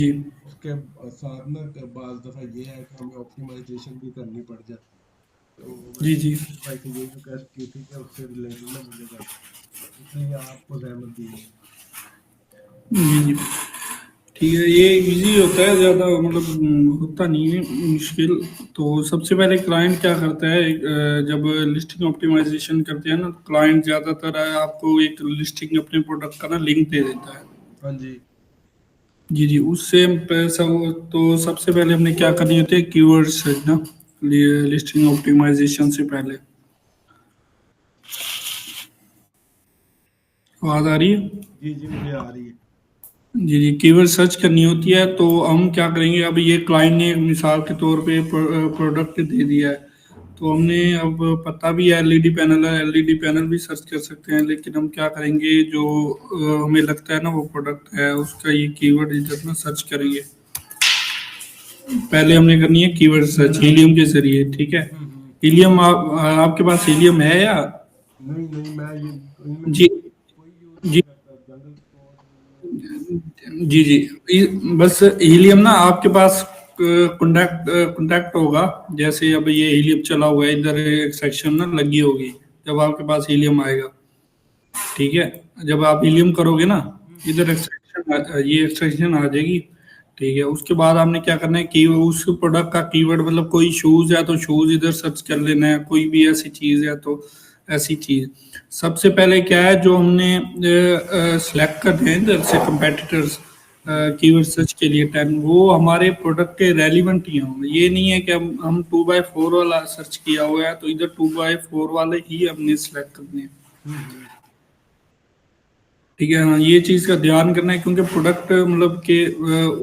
जी उसके साथ ना बाज दफ़ा ये है कि हमें ऑप्टिमाइजेशन भी करनी पड़ जाती है। तो जी मैंने जी भाई से यही रिक्वेस्ट की थी कि उससे रिलेटेड ना मुझे कर, इसलिए आपको जहमत दी है। जी जी ठीक है। ये इजी होता है, ज़्यादा मतलब होता नहीं है मुश्किल। तो सबसे पहले क्लाइंट क्या करता है, जब लिस्टिंग ऑप्टिमाइजेशन करते हैं ना, तो क्लाइंट ज़्यादातर आपको एक लिस्टिंग अपने प्रोडक्ट का ना लिंक दे देता है। हाँ जी। जी जी उससे हम पैसा तो सबसे पहले हमने क्या करनी होती है, कीवर्ड सर्च ना, लिस्टिंग ऑप्टिमाइजेशन से पहले। आवाज़ आ रही है? जी जी मुझे आ रही है। जी जी कीवर्ड सर्च करनी होती है। तो हम क्या करेंगे, अब ये क्लाइंट ने एक मिसाल के तौर पे प्रोडक्ट दे दिया है, तो हमने अब पता भी है एलईडी पैनल है, एलईडी पैनल भी सर्च कर सकते हैं, लेकिन हम क्या करेंगे, जो हमें लगता है ना वो प्रोडक्ट है, उसका ये कीवर्ड इधर ना सर्च करेंगे। पहले हमने करनी है कीवर्ड सर्च हीलियम के जरिए, ठीक है। हम्म। हीलियम आपके पास हीलियम है या? नहीं नहीं, मैं ये इनमें जी कोई यूज जी नहीं करता, जंगल स्पॉट जी जी बस हीलियम ना आपके पास कॉन्टैक्ट कॉन्टैक्ट होगा। जैसे अब ये हीलियम चला हुआ है, इधर एक सेक्शन ना लगी होगी, जब आपके पास हीलियम आएगा, ठीक है। जब आप हीलियम करोगे ना, इधर एक्सट्रैक्शन ये एक्सट्रैक्शन आ जाएगी, ठीक है। उसके बाद आपने क्या करना है कि उस प्रोडक्ट का कीवर्ड, मतलब कोई शूज है तो शूज इधर सर्च कर लेना है, कोई भी ऐसी चीज है तो ऐसी चीज। सबसे पहले क्या है, जो हमने सिलेक्ट करते हैं इधर से कंपेटिटर्स कीवर्ड सर्च के लिए 10, वो हमारे प्रोडक्ट के रेलिवेंट ही होंगे। ये नहीं है कि हम 2x4 वाला सर्च किया हुआ है तो इधर 2x4 वाले ही हमने सिलेक्ट करने हैं, हम्म। ठीक है। हाँ, ये चीज का ध्यान करना है, क्योंकि प्रोडक्ट मतलब के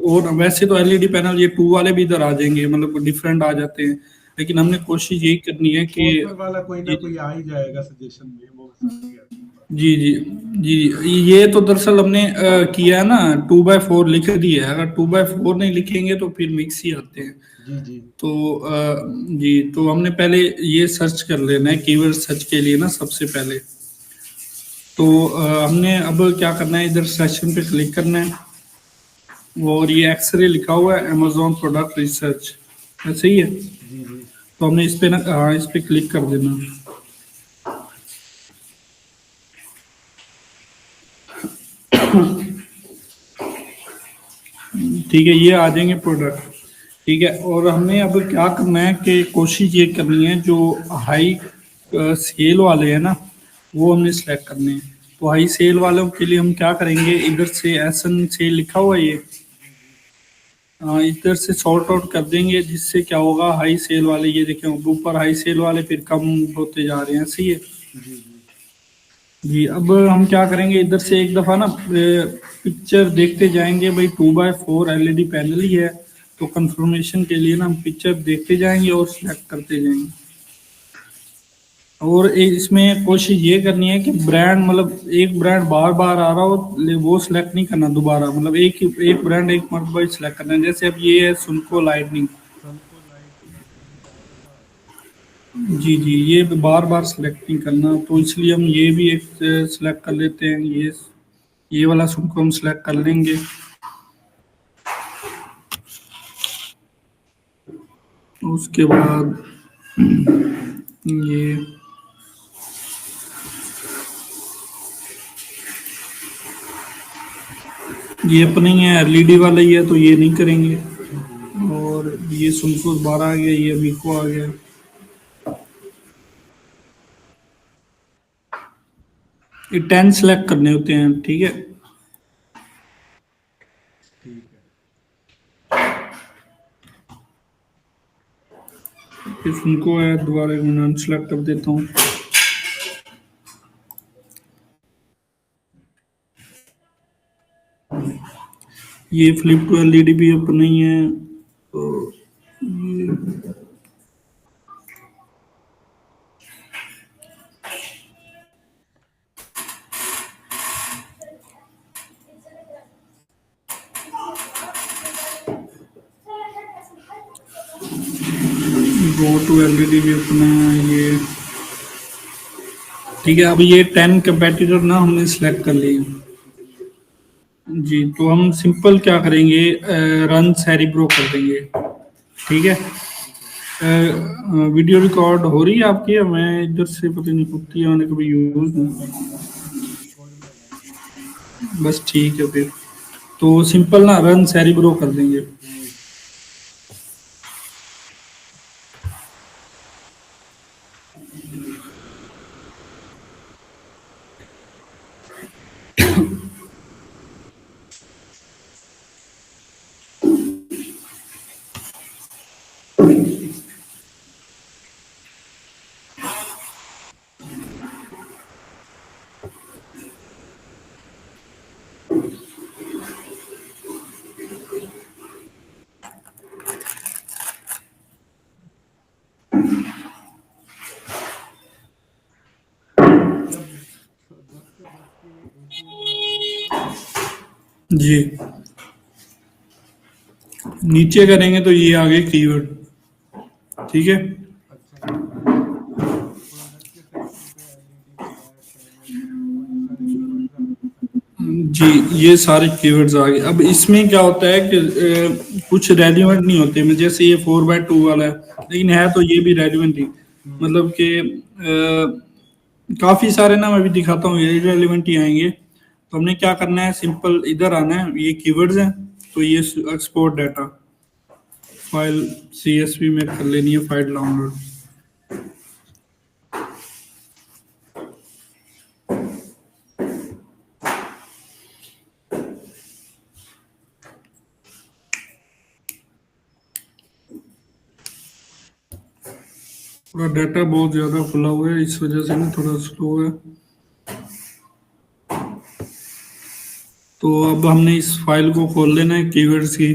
और वैसे तो एलईडी पैनल ये 2 वाले भी इधर आ जाएंगे, मतलब डिफरेंट आ जाते हैं, लेकिन हमने कोशिश यही करनी है कि स्पॉन्सर वाला कोई ना जी कोई आ ही जाएगा सजेशन में, वो समझ गया। जी जी जी जी ये तो दरअसल हमने किया है ना, 2x4 लिख दिया है। अगर 2x4 नहीं लिखेंगे तो फिर मिक्स ही आते हैं। जी जी। तो जी तो हमने पहले ये सर्च कर लेना है कीवर्ड सर्च के लिए ना, सबसे पहले। तो हमने अब क्या करना है, इधर सेशन पे क्लिक करना है, और ये एक्सरे लिखा हुआ है अमेजोन प्रोडक्ट रिसर्च, ऐसे ही है। जी जी। तो हमने इस पे ना, हाँ, इस पे क्लिक कर देना, ठीक है। ये आ जाएंगे प्रोडक्ट, ठीक है। और हमने अब क्या करना है कि कोशिश ये करनी है, जो हाई सेल वाले हैं ना, वो हमने सेलेक्ट करने हैं। तो हाई सेल वालों के लिए हम क्या करेंगे, इधर से एस एन सेल लिखा हुआ है ये, जी जी। इधर से सॉर्ट आउट कर देंगे, जिससे क्या होगा, हाई सेल वाले ये देखें ऊपर, हाई सेल वाले फिर कम होते जा रहे हैं, सही है। जी जी। जी अब हम क्या करेंगे, इधर से एक दफ़ा ना पिक्चर देखते जाएंगे, भाई 2x4 एलईडी पैनल ही है, तो कंफर्मेशन के लिए ना हम पिक्चर देखते जाएंगे और सिलेक्ट करते जाएंगे। और इसमें कोशिश ये करनी है कि ब्रांड, मतलब एक ब्रांड बार बार आ रहा हो, वो सिलेक्ट नहीं करना दोबारा, मतलब एक ब्रांड एक मरतबा सिलेक्ट करना है। जैसे अब ये है सुनको लाइटनिंग, सनको लाइटनिंग, ये बार बार आ रहा है। जी जी ये बार बार सिलेक्ट नहीं करना, तो इसलिए हम ये भी एक सिलेक्ट कर लेते हैं, ये वाला सुनको हम सिलेक्ट कर लेंगे। उसके बाद ये ये अपने ही है, एलईडी वाला ही है, तो ये नहीं करेंगे। हम्म। और ये सुनको 12 आ गया, ये वीको आ गया। ये 10 सेलेक्ट करने होते हैं, ठीक है। ठीक है। ये सुनको है, दोबारा मैं अनसेलेक्ट कर देता हूँ। ये फ्लिप टू एलईडी भी अपना ही है, तो ये गो टू एलईडी भी अपना है ये, ठीक है। अब ये 10 कंपेटिटर ना हमने सेलेक्ट कर लिए, जी जी, तो हम सिंपल क्या करेंगे, रन सेरिब्रो कर देंगे। ठीक है। ठीक है। वीडियो रिकॉर्ड हो रही है आपकी, या मैं इधर से पता नहीं होती है, मैंने कभी यूज हाँ, नहीं। रिकॉर्ड में है भाई। बस ठीक है फिर। तो सिंपल ना रन सेरिब्रो कर देंगे। हम्म। जब 10 पे 10 के इंक्रीज हो जाते हैं तो क्या होता है? जी, नीचे करेंगे तो ये आगे कीवर्ड। ठीक है। अच्छा, ये प्रोडक्ट के सेक्शन पे एलईडी फ्लैट पैनल वो ये सारे कीवर्ड्स आ गए सारे। जी, ये सारे कीवर्ड्स आ गए। अब इसमें क्या होता है कि कुछ रेलिवेंट नहीं होते, जैसे ये 4x2 वाला है, लेकिन है तो ये भी रेलिवेंट ही। हम्म। मतलब कि काफी सारे ना, मैं भी दिखाता हूँ, ये रेलिवेंट ही आएंगे। तो हमने क्या करना है, सिंपल इधर आना है, ये कीवर्ड्स हैं। तो ये एक्सपोर्ट डाटा फाइल CSV में कर लेनी है, फाइल डाउनलोड। थोड़ा डाटा बहुत ज्यादा खुला हुआ है, इस वजह से ना थोड़ा स्लो है। तो अब हमने इस फाइल को खोल लेना है, कीवर्ड्स की।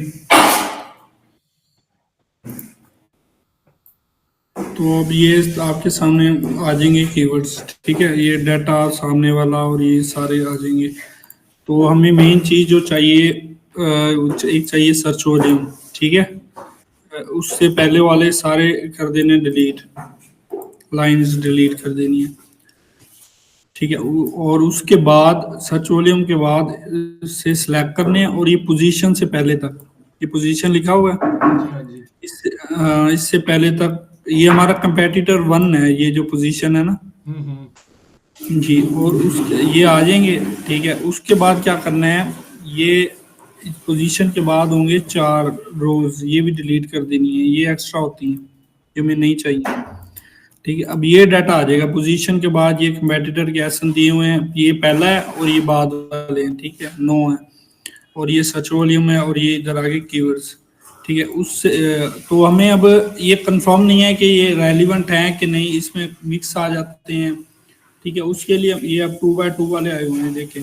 तो अब ये आपके सामने आ जाएंगे कीवर्ड्स। ठीक है, ये डाटा सामने वाला और ये सारे आ जाएंगे। तो हमें मेन चीज जो चाहिए, एक चाहिए सर्च वॉल्यूम। ठीक है। उससे पहले वाले सारे कर देने डिलीट, लाइंस डिलीट कर देनी है। ठीक है। और उसके बाद सर्च वॉल्यूम के बाद से सिलेक्ट करने हैं, और ये पोजीशन से पहले तक, ये पोजीशन लिखा हुआ है, हाँ जी, हाँ जी। इससे पहले तक ये हमारा कंपेटिटर 1 है, ये जो पोजीशन है ना। हम्म। जी, और उस ये आ जाएंगे। ठीक है, उसके बाद क्या करना है, ये इस पोजीशन के बाद होंगे 4 रोज, ये भी डिलीट कर देनी है, ये एक्स्ट्रा होती हैं, ये हमें नहीं चाहिए। ठीक है, अब ये डाटा आ जाएगा पोजीशन के बाद, ये कंपेटिटर के एसन दिए हुए हैं, ये पहला है और ये बाद वाले हैं। ठीक है, 9 है। और ये सर्च वॉल्यूम है, और ये इधर आगे कीवर्ड्स। ठीक है, उससे तो हमें अब ये कंफर्म नहीं है कि ये रेलिवेंट है कि नहीं, इसमें मिक्स आ जाते हैं। ठीक है, उसके लिए ये अब 2x2 वाले आए हुए हैं, देखें।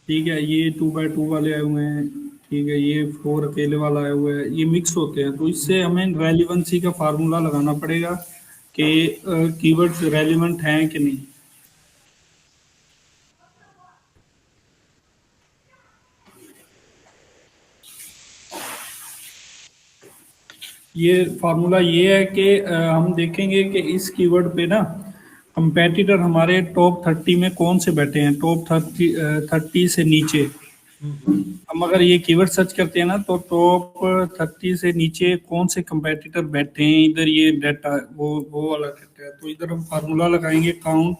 ठीक है, ये 2x2 वाले आए हुए हैं। ठीक है, ये 4 अकेले वाला आया हुआ है, ये मिक्स होते हैं। तो इससे हमें रेलिवेंसी का फार्मूला लगाना पड़ेगा कि कीवर्ड्स रेलिवेंट हैं कि नहीं। ये फार्मूला ये है कि हम देखेंगे कि इस कीवर्ड पे ना कंपेटिटर हमारे टॉप 30 में कौन से बैठे हैं, टॉप 30 से नीचे। हम्म। हम अगर ये कीवर्ड सर्च करते हैं ना, तो टॉप 30 से नीचे कौन से कंपेटिटर बैठे हैं, इधर ये डाटा वो वाला डाटा है। तो इधर हम फार्मूला लगाएंगे, काउंट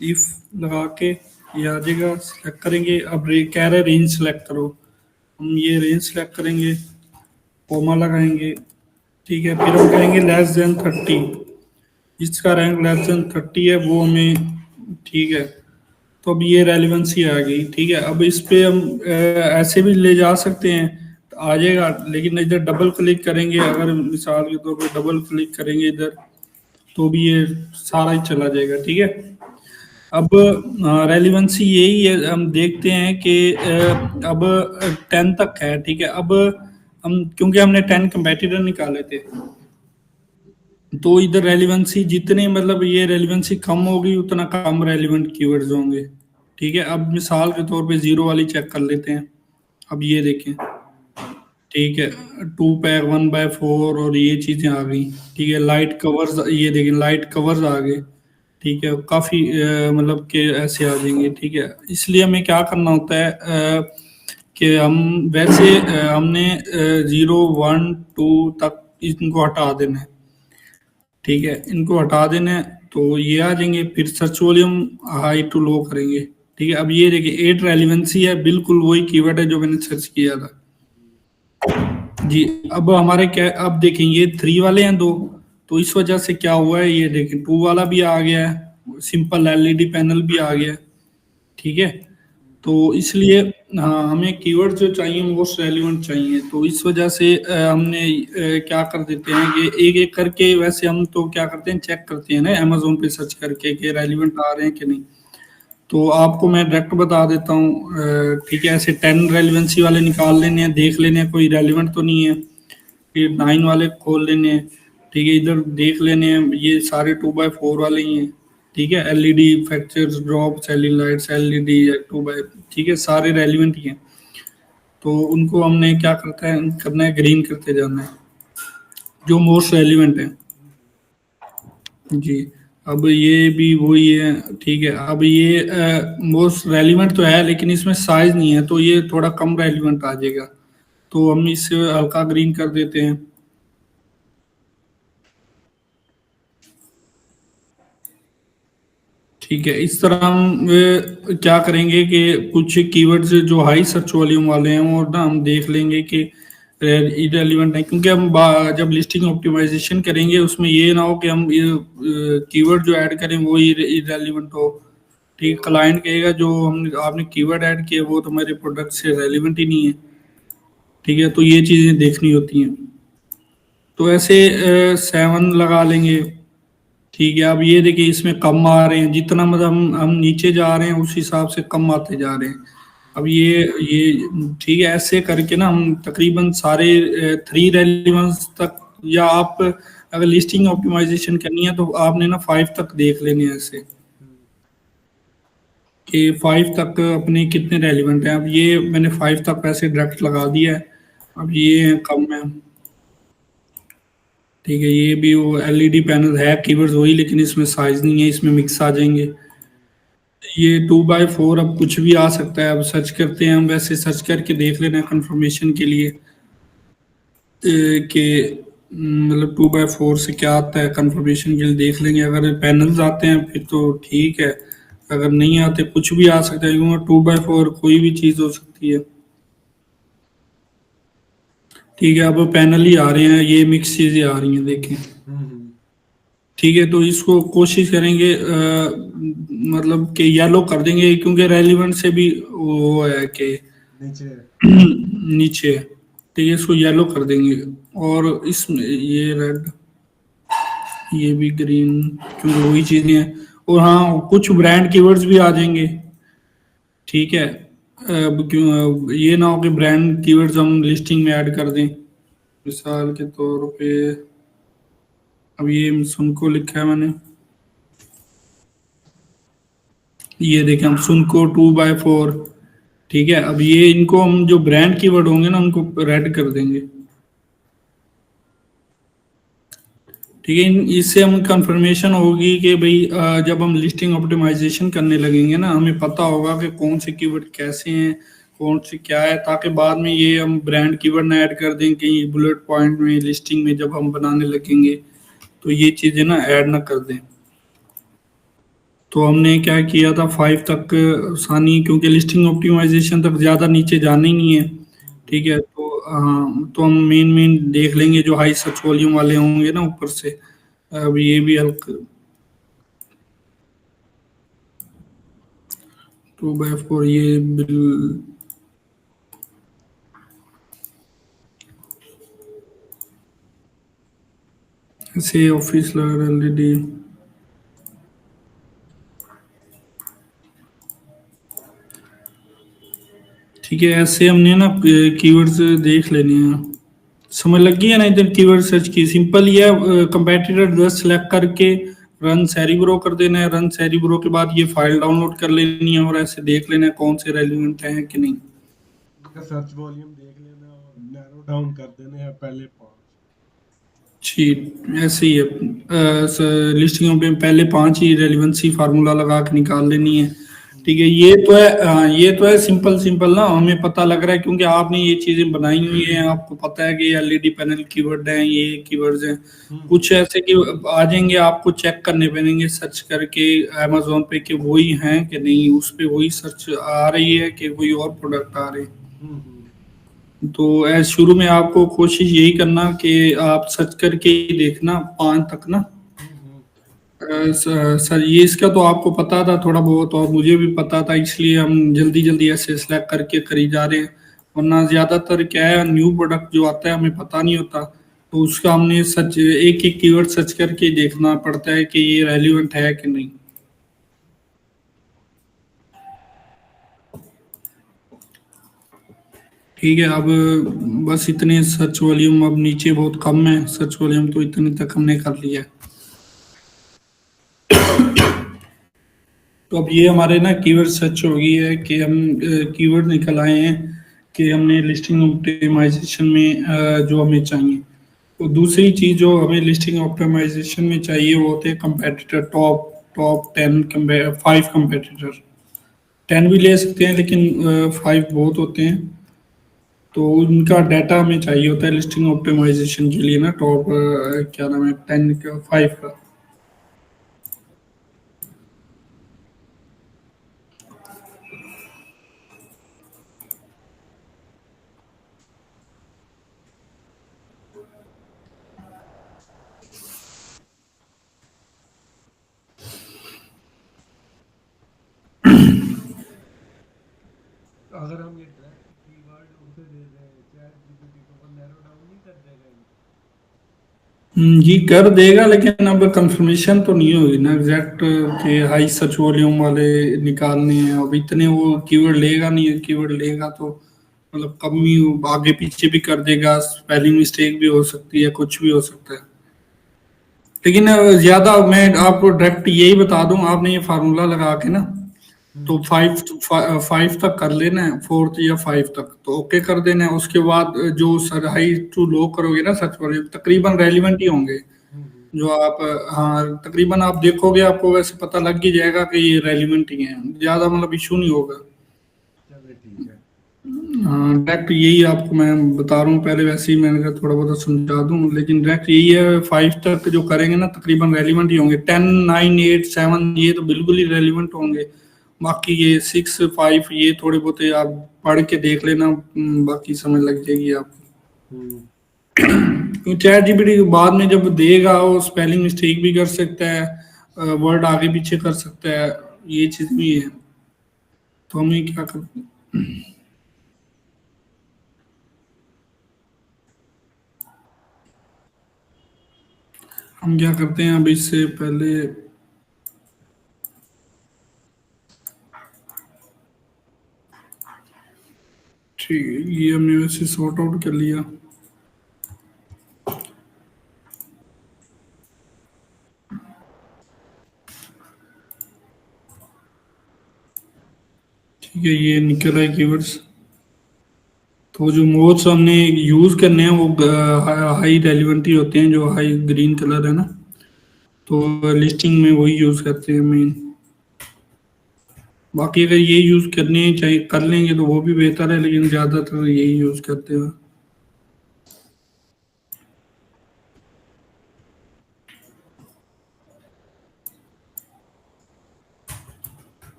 इफ लगा के ये आ जाएगा, सिलेक्ट करेंगे। अब कह रहे रेंज सेलेक्ट करो, हम ये रेंज सेलेक्ट करेंगे, कोमा लगाएंगे। ठीक है, फिर हम कहेंगे लेस देन 30, जिसका रैंक लेस देन 30 है वो हमें। ठीक है, तो अब ये रेलिवेंसी आ गई। ठीक है, अब इस पे हम ऐसे भी ले जा सकते हैं, तो आ जाएगा। लेकिन इधर डबल क्लिक करेंगे, अगर मिसाल के तौर पर डबल क्लिक करेंगे इधर, तो भी ये सारा ही चला जाएगा। ठीक है। अब रेलिवेंसी यही है, हम देखते हैं कि अब 10 तक है। ठीक है, अब हम क्योंकि हमने 10 कंपेटिटर निकाले थे, तो इधर रेलिवेंसी जितने, मतलब ये रेलिवेंसी कम होगी उतना कम रेलिवेंट कीवर्ड्स होंगे। ठीक है, अब मिसाल के तौर पे जीरो वाली चेक कर लेते हैं। अब ये देखें। ठीक है, 2 पैक 1/4 और ये चीजें आ गई। ठीक है, लाइट कवर्स, ये देखें लाइट कवर्स आ गए। ठीक है, काफी मतलब कि ऐसे आ जाएंगे। ठीक है, इसलिए हमें क्या करना होता है कि हम वैसे हमने 0 1 2 तक इनको हटा देना है। ठीक है, इनको हटा देना है तो ये आ जाएंगे। फिर search volume high to low करेंगे। ठीक है, अब ये देखिए 8 रेलिवेंसी है, बिल्कुल वही कीवर्ड है जो मैंने सर्च किया था। जी, अब हमारे क्या, अब देखें ये 3 वाले हैं दो, तो इस वजह से क्या हुआ है, ये देखें 2 वाला भी आ गया है, सिंपल एलईडी पैनल भी आ गया है। ठीक है, तो इसलिए हाँ, हमें कीवर्ड जो चाहिए मोस्ट रेलिवेंट चाहिए, तो इस वजह से हमने क्या कर देते हैं कि एक एक करके, वैसे हम तो क्या करते हैं, चेक करते हैं ना अमेजोन पे सर्च करके कि रेलिवेंट आ रहे हैं कि नहीं। तो आपको मैं डायरेक्ट बता देता हूँ। ठीक है, ऐसे 10 रेलिवेंसी वाले निकाल लेने हैं, देख लेने हैं कोई रेलिवेंट तो नहीं है। फिर 9 वाले खोल लेने हैं। ठीक है, इधर देख लेने हैं, ये सारे 2x4 वाले ही हैं। ठीक है, LED fixtures drop ceiling lights LED 2x, ठीक है, सारे रेलिवेंट ही हैं। तो उनको हमने क्या करना है, ग्रीन करते जाना है जो मोस्ट रेलिवेंट है। जी, अब ये भी वही है। ठीक है, अब ये मोस्ट रेलिवेंट तो है, लेकिन इसमें साइज नहीं है, तो ये थोड़ा कम रेलिवेंट आ जाएगा। तो हम इसे हल्का ग्रीन कर देते हैं। ठीक है, इस तरह हम क्या करेंगे कि कुछ कीवर्ड्स जो हाई सर्च वॉल्यूम वाले हैं वो ना हम देख लेंगे कि इरेलीवेंट है, क्योंकि हम जब लिस्टिंग ऑप्टिमाइजेशन करेंगे उसमें ये ना हो कि हम कीवर्ड जो ऐड करें वो इरेलीवेंट हो। ठीक, क्लाइंट कहेगा जो हम आपने कीवर्ड ऐड किए वो तो हमारे प्रोडक्ट से रेलिवेंट ही नहीं है। ठीक है, तो ये चीजें देखनी होती हैं। तो ऐसे 7 लगा लेंगे। ठीक है, अब ये देखिए इसमें कम आ रहे हैं, जितना मतलब हम नीचे जा रहे हैं उस हिसाब से कम आते जा रहे हैं। अब ये ठीक है, ऐसे करके ना हम तकरीबन सारे 3 रेलिवेंस तक, या आप अगर लिस्टिंग ऑप्टिमाइजेशन करनी है तो आपने ना 5 तक देख लेने हैं ऐसे, कि 5 तक अपने कितने रेलिवेंट हैं। अब ये मैंने 5 तक वैसे डायरेक्ट लगा दिया है। अब ये कम है। ठीक है, ये भी वो एलईडी पैनल है, कीवर्ड्स वही, लेकिन इसमें साइज नहीं है, इसमें मिक्स आ जाएंगे। ये 2x4 अब कुछ भी आ सकता है। अब सर्च करते हैं हम, वैसे सर्च करके देख लेना कंफर्मेशन के लिए कि मतलब 2x4 से क्या आता है, कंफर्मेशन के लिए देख लेंगे। अगर पैनल्स आते हैं फिर तो ठीक है, अगर नहीं आते कुछ भी आ सकता है, क्योंकि 2x4 कोई भी चीज़ हो सकती है। ठीक है, अब पैनल ही आ रहे हैं, ये मिक्स चीज़ें आ रही हैं, देखें। ठीक है, तो इसको कोशिश करेंगे मतलब कि येलो कर देंगे, क्योंकि रेलिवेंट से भी वो है कि नीचे नीचे है। ठीक है, इसको येलो कर देंगे। और इसमें ये रेड, ये भी ग्रीन, क्योंकि वही चीजें हैं। और हाँ, कुछ ब्रांड कीवर्ड्स भी आ जाएंगे। ठीक है, अब क्यों ये ना हो कि ब्रांड कीवर्ड्स हम लिस्टिंग में ऐड कर दें। मिसाल के तौर पे अब ये सुनको लिखा है मैंने, ये देखें हम सुनको 2x4। ठीक है, अब ये इनको हम जो ब्रांड कीवर्ड होंगे ना उनको रेड कर देंगे। ठीक है, इससे हम कंफर्मेशन होगी कि भाई जब हम लिस्टिंग ऑप्टिमाइजेशन करने लगेंगे ना, हमें पता होगा कि कौन से कीवर्ड कैसे हैं, कौन से क्या है, ताकि बाद में ये हम ब्रांड कीवर्ड ना ऐड कर दें कहीं बुलेट पॉइंट में, लिस्टिंग में जब हम बनाने लगेंगे तो ये चीज़ें ना ऐड ना कर दें। तो हमने क्या किया था, 5 तक आसानी, क्योंकि लिस्टिंग ऑप्टिमाइजेशन तक ज़्यादा नीचे जाना ही नहीं है। ठीक है, तो हाँ, तो हम मेन मेन देख लेंगे जो हाई सर्च वॉल्यूम वाले होंगे ना ऊपर से। अब ये भी हल्का 2x4, ये बिल ऐसे ऑफिस लगा एलईडी। ठीक है, ऐसे हमने ना कीवर्ड्स देख लेने हैं। समझ लग गई है ना, इधर कीवर्ड सर्च की सिंपल ये कंपेटिटर 10 सेलेक्ट करके रन सेरिब्रो कर देना है। रन सेरिब्रो के बाद ये फाइल डाउनलोड कर लेनी है और ऐसे देख लेना है कौन से रेलिवेंट है कि नहीं। उनका सर्च वॉल्यूम देख लेना और नैरो डाउन कर देने हैं पहले 5। जी, ऐसे ही है। लिस्टिंग पे पहले 5 ही रेलिवेंसी फार्मूला लगा के निकाल लेनी है। ठीक है, ये तो है। ये तो है सिंपल सिंपल ना, हमें पता लग रहा है क्योंकि आपने ये चीजें बनाई हुई हैं, आपको पता है कि एलईडी पैनल कीवर्ड हैं, ये कीवर्ड्स हैं। कुछ हम्म। ऐसे कि आ जाएंगे, आपको चेक करने पड़ेंगे सर्च करके अमेजोन पे कि वही हैं कि नहीं, उस पे वही सर्च आ रही है कि कोई और प्रोडक्ट आ रहे हैं। हम्म। तो ऐसे शुरू में आपको कोशिश यही करना कि आप सर्च करके ही देखना 5 तक ना। हम्म। सर ये इसका तो आपको पता था थोड़ा बहुत, और मुझे भी पता था, इसलिए हम जल्दी जल्दी ऐसे सिलेक्ट करके करी जा रहे हैं। वरना ज्यादातर क्या है, न्यू प्रोडक्ट जो आता है हमें पता नहीं होता, तो उसका हमने सर्च एक एक कीवर्ड सर्च करके देखना पड़ता है कि ये रेलिवेंट है कि नहीं। ठीक है, अब बस इतने सर्च वॉल्यूम अब नीचे बहुत कम है, सर्च वॉल्यूम तो इतने तक हमने कर लिया है। तो अब ये हमारे ना कीवर्ड सर्च हो गई है कि हम कीवर्ड निकल आए हैं कि हमने लिस्टिंग ऑप्टिमाइजेशन में जो हमें चाहिए। तो दूसरी चीज जो हमें लिस्टिंग ऑप्टिमाइजेशन में चाहिए वो होते हैं कंपेटिटर, टॉप टॉप 10 5 कंपेटिटर। 10 भी ले सकते हैं लेकिन 5 बहुत होते हैं। तो उनका डाटा हमें चाहिए होता है लिस्टिंग ऑप्टिमाइजेशन के लिए ना, टॉप क्या नाम है, 10 का, 5 का। अगर हम ये डायरेक्ट कीवर्ड उसे दे दें चैट जीपीटी को, वो नैरो डाउन नहीं कर देगा इनको? जी कर देगा, लेकिन अब कंफर्मेशन तो नहीं होगी ना एग्जैक्ट कि हाई सर्च वॉल्यूम वाले निकालने हैं। अब इतने वो कीवर्ड लेगा नहीं है, कीवर्ड लेगा तो मतलब कम ही आगे पीछे भी कर देगा, स्पेलिंग मिस्टेक भी हो सकती है, कुछ भी हो सकता है। लेकिन ज्यादा मैं आपको डायरेक्ट यही बता दूं, आपने ये फार्मूला लगा के ना, तो हम्म। 5 तक कर लेना है, 4 या 5 तक तो ओके कर देना है। उसके बाद जो सर हाई टू लो करोगे ना सर्च वॉल्यूम, तकरीबन रेलिवेंट ही होंगे जो आप। हाँ, तकरीबन आप देखोगे आपको वैसे पता लग ही जाएगा कि ये रेलिवेंट ही है, ज्यादा मतलब इशू नहीं होगा। चलो ठीक है। हाँ, डायरेक्ट यही आपको मैं बता रहा हूँ, पहले वैसे ही मैंने कहा थोड़ा बहुत समझा दूँ, लेकिन डायरेक्ट यही है 5 तक जो करेंगे ना तकरीबन रेलिवेंट ही होंगे। 10 9 8 7 ये तो बिल्कुल ही रेलिवेंट होंगे। बाकी ये 6 5 ये थोड़े बहुत आप पढ़ के देख लेना, बाकी समझ लग जाएगी आपको। हम्म। क्योंकि चैट जीपीटी बाद में जब देगा वो स्पेलिंग मिस्टेक भी कर सकता है, वर्ड आगे पीछे कर सकता है, ये चीज भी है। तो हमें क्या कर, हम क्या करते हैं अब इससे पहले, ठीक है ये हमने वैसे सॉर्ट आउट कर लिया। ठीक है, ये निकल है कीवर्ड्स। तो जो मोड्स हमने यूज करने हैं वो हाई रेलिवेंट ही होते हैं, जो हाई ग्रीन कलर है ना, तो लिस्टिंग में वही यूज करते हैं मेन। बाकी अगर ये यूज करने चाहिए कर लेंगे तो वो भी बेहतर है, लेकिन ज्यादातर यही यूज करते हैं।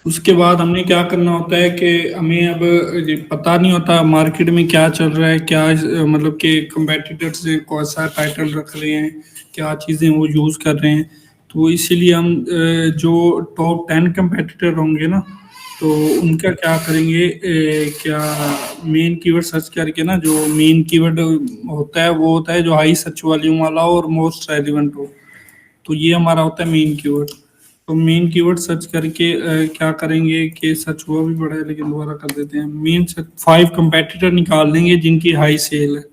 उसके बाद हमने क्या करना होता है कि हमें अब ये पता नहीं होता मार्केट में क्या चल रहा है, क्या मतलब कि कंपेटिटर्स कौन सा टाइटल रख रहे हैं, क्या चीज़ें वो यूज़ कर रहे हैं। तो इसीलिए हम जो टॉप 10 कंपेटिटर होंगे ना, तो उनका क्या करेंगे, क्या मेन कीवर्ड सर्च करके ना, जो मेन कीवर्ड होता है वो होता है जो हाई सर्च वॉल्यूम वाला हो और मोस्ट रेलिवेंट हो। तो ये हमारा होता है मेन कीवर्ड। तो मेन कीवर्ड सर्च करके क्या करेंगे कि सर्च हुआ भी पड़ा है लेकिन दोबारा कर देते हैं, मेन सर्च 5 कंपेटिटर निकाल देंगे जिनकी हाई सेल है।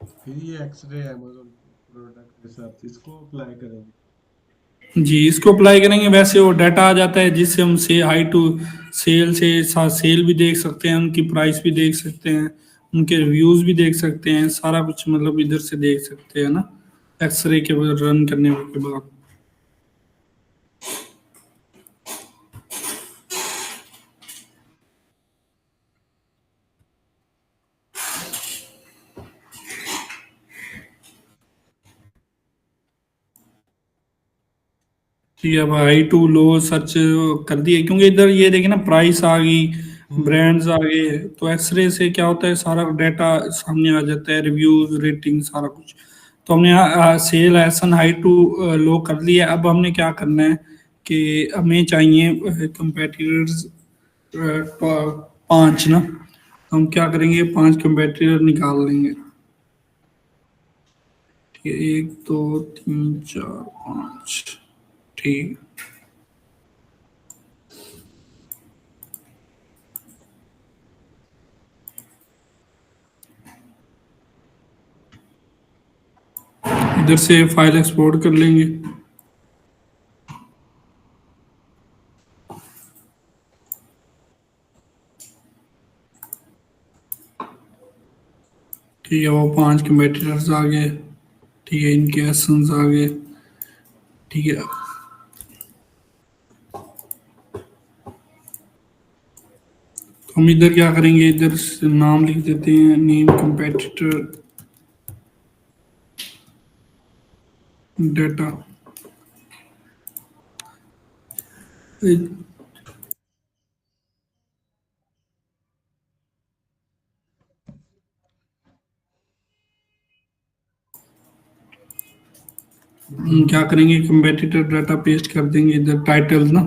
फिर ये एक्सरे अमेजोन प्रोडक्ट रिसर्च इसको अप्लाई करेंगे? जी, इसको अप्लाई करेंगे वैसे वो डाटा आ जाता है जिससे हम से हाई टू सेल से साथ सेल भी देख सकते हैं, उनकी प्राइस भी देख सकते हैं, उनके रिव्यूज भी देख सकते हैं, सारा कुछ मतलब इधर से देख सकते हैं ना, एक्सरे के रन करने के बाद। ठीक है, अब हाई टू लो सर्च कर दिए, क्योंकि इधर ये देखिए ना प्राइस आ गई, हम्म। ब्रांड्स आ गए, तो एक्सरे से क्या होता है सारा डाटा सामने आ जाता है, रिव्यूज रेटिंग सारा कुछ। तो हमने यहाँ cell essence high to low कर लिया। अब हमने क्या करना है कि हमें चाहिए कंपेटिटर्स पांच ना, तो हम क्या करेंगे, पांच कंपेटिटर निकाल लेंगे। ठीक है, एक दो तीन चार पाँच। ठीक, इधर से फाइल एक्सपोर्ट कर लेंगे। ठीक है, वो पांच कंपेटिटर्स आ गए। ठीक है, इनके एसेंस आ गए। ठीक है, तो हम इधर क्या करेंगे, इधर से नाम लिख देते हैं, नेम कंपेटिटर डाटा। हम क्या करेंगे, कंपेटिटर डाटा पेस्ट कर देंगे इधर, टाइटल ना,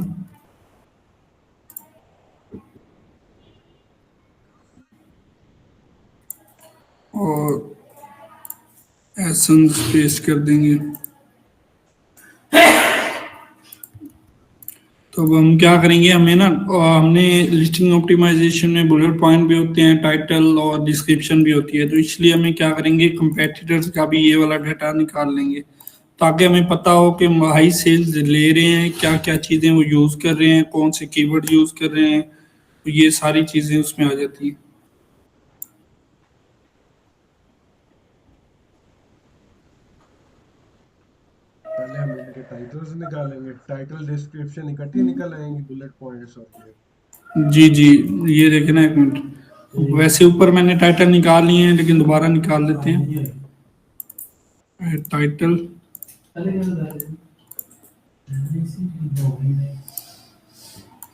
और एसेंस पेस्ट कर देंगे। तो अब हम क्या करेंगे, हमें ना हमने लिस्टिंग ऑप्टिमाइजेशन में बुलेट पॉइंट भी होते हैं, टाइटल और डिस्क्रिप्शन भी होती है, तो इसलिए हमें क्या करेंगे, कंपेटिटर्स का भी ये वाला डाटा निकाल लेंगे, ताकि हमें पता हो कि हाई सेल्स ले रहे हैं, क्या क्या चीज़ें वो यूज़ कर रहे हैं, कौन से कीवर्ड यूज़ कर रहे हैं, तो ये सारी चीज़ें उसमें आ जाती हैं। पहले हम इनके टाइटल्स निकालेंगे, टाइटल डिस्क्रिप्शन इकट्ठी निकल आएंगी बुलेट पॉइंट्स और फिर। जी जी, ये देखे ना, एक मिनट, वैसे ऊपर मैंने टाइटल निकाल लिए हैं, लेकिन दोबारा निकाल लेते हैं टाइटल।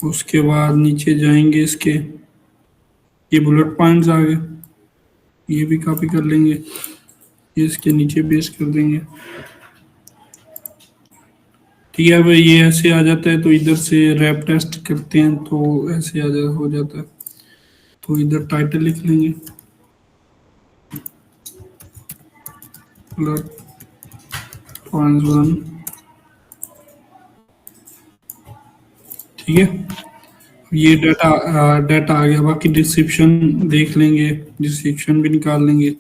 उसके बाद नीचे जाएंगे, इसके ये बुलेट पॉइंट्स आ गए, ये भी कॉपी कर लेंगे, ये इसके नीचे पेस्ट कर देंगे। ठीक है, अब ये ऐसे आ जाता है, तो इधर से रैप टेस्ट करते हैं, तो ऐसे हो जाता है, तो इधर टाइटल लिख लेंगे, बुलेट पॉइंट्स वन। ठीक है, ये डाटा डाटा आ गया, बाकी डिस्क्रिप्शन देख लेंगे, डिस्क्रिप्शन भी निकाल लेंगे।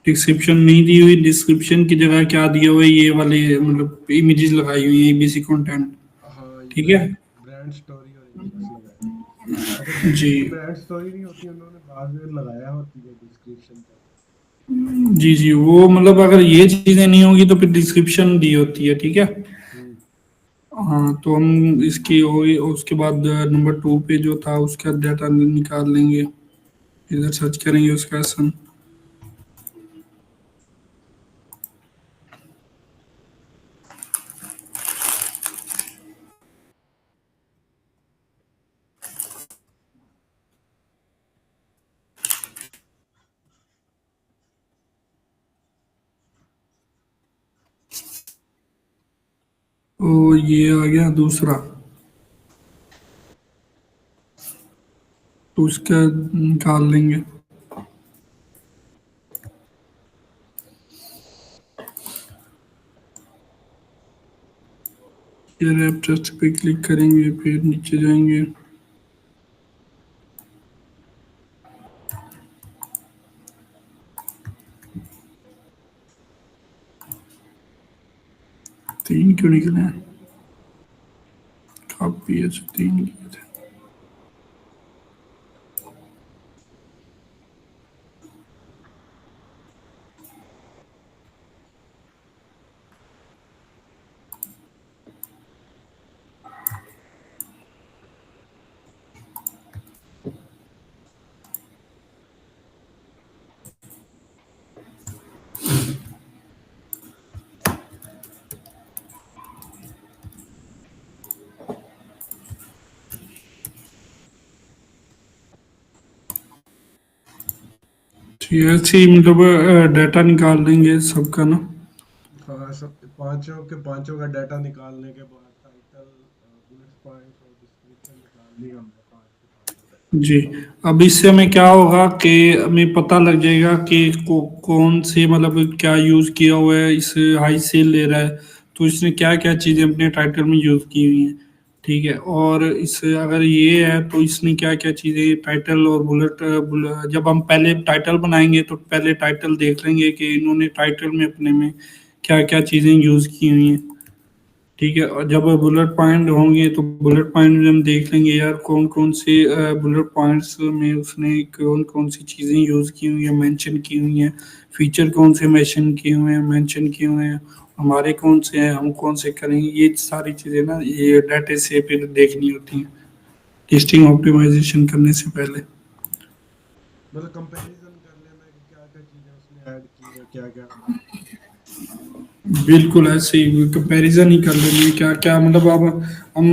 डिस्क्रिप्शन नहीं दी हुई, डिस्क्रिप्शन की जगह क्या दिया हुआ है, ये वाले मतलब इमेजेस लगाई हुई है, एबीसी कंटेंट। हाँ, ये ठीक है, ब्रांड ब्रांड स्टोरी और इमेजेस लगाए हैं। अगर जी जिनकी ब्रांड स्टोरी नहीं होती उन्होंने बाद में लगाया होती है डिस्क्रिप्शन पे। जी जी, वो मतलब अगर ये चीजें नहीं होगी तो फिर डिस्क्रिप्शन दी होती है। ठीक है, हम्म। हाँ, तो हम इसकी हो गई, उसके बाद नंबर टू पे जो था उसका डाटा निकाल लेंगे, इधर सर्च करेंगे उसका सन। तो ये आ गया दूसरा, तो उसका निकाल लेंगे। ये रैप टेस्ट पे क्लिक करेंगे, फिर नीचे जाएंगे, तीन क्यों निकले हैं? काफी अच्छा, तीन किए थे। ठीक है, ऐसे ही मतलब डाटा निकाल देंगे सबका ना। हाँ, सब पांचों के पांचों का डाटा निकालने के बाद टाइटल, बुलेट पॉइंट्स और डिस्क्रिप्शन निकाल ली हमने पांच के पांचों डाटा। जी। अब इससे हमें क्या होगा कि हमें पता लग जाएगा कि कौन से मतलब क्या यूज़ किया हुआ है, इस हाई सेल ले रहा है तो इसने क्या क्या चीज़ें अपने टाइटल में यूज़ की हुई हैं। ठीक है, और इस अगर ये है तो इसने क्या क्या चीज़ें टाइटल और जब हम पहले टाइटल बनाएंगे तो पहले टाइटल देख लेंगे कि इन्होंने टाइटल में अपने में क्या क्या चीज़ें यूज़ की हुई हैं। ठीक है, और जब बुलेट पॉइंट होंगे तो बुलेट पॉइंट में हम देख लेंगे यार कौन कौन से बुलेट पॉइंट्स में उसने कौन कौन सी चीज़ें यूज़ की हुई हैं, मेंशन की हुई हैं, फीचर कौन से मेंशन किए हुए हैं, मेंशन किए हुए हैं, हमारे कौन से हैं, हम कौन से करेंगे, ये सारी चीज़ें ना ये डाटा से फिर देखनी होती हैं लिस्टिंग ऑप्टिमाइजेशन करने से पहले। मतलब कंपैरिजन कर लेना कि क्या क्या चीजें उसने ऐड की है, क्या क्या हमने ऐड की है। बिल्कुल ऐसे ही कंपैरिजन ही कर लेंगे क्या क्या मतलब। अब हम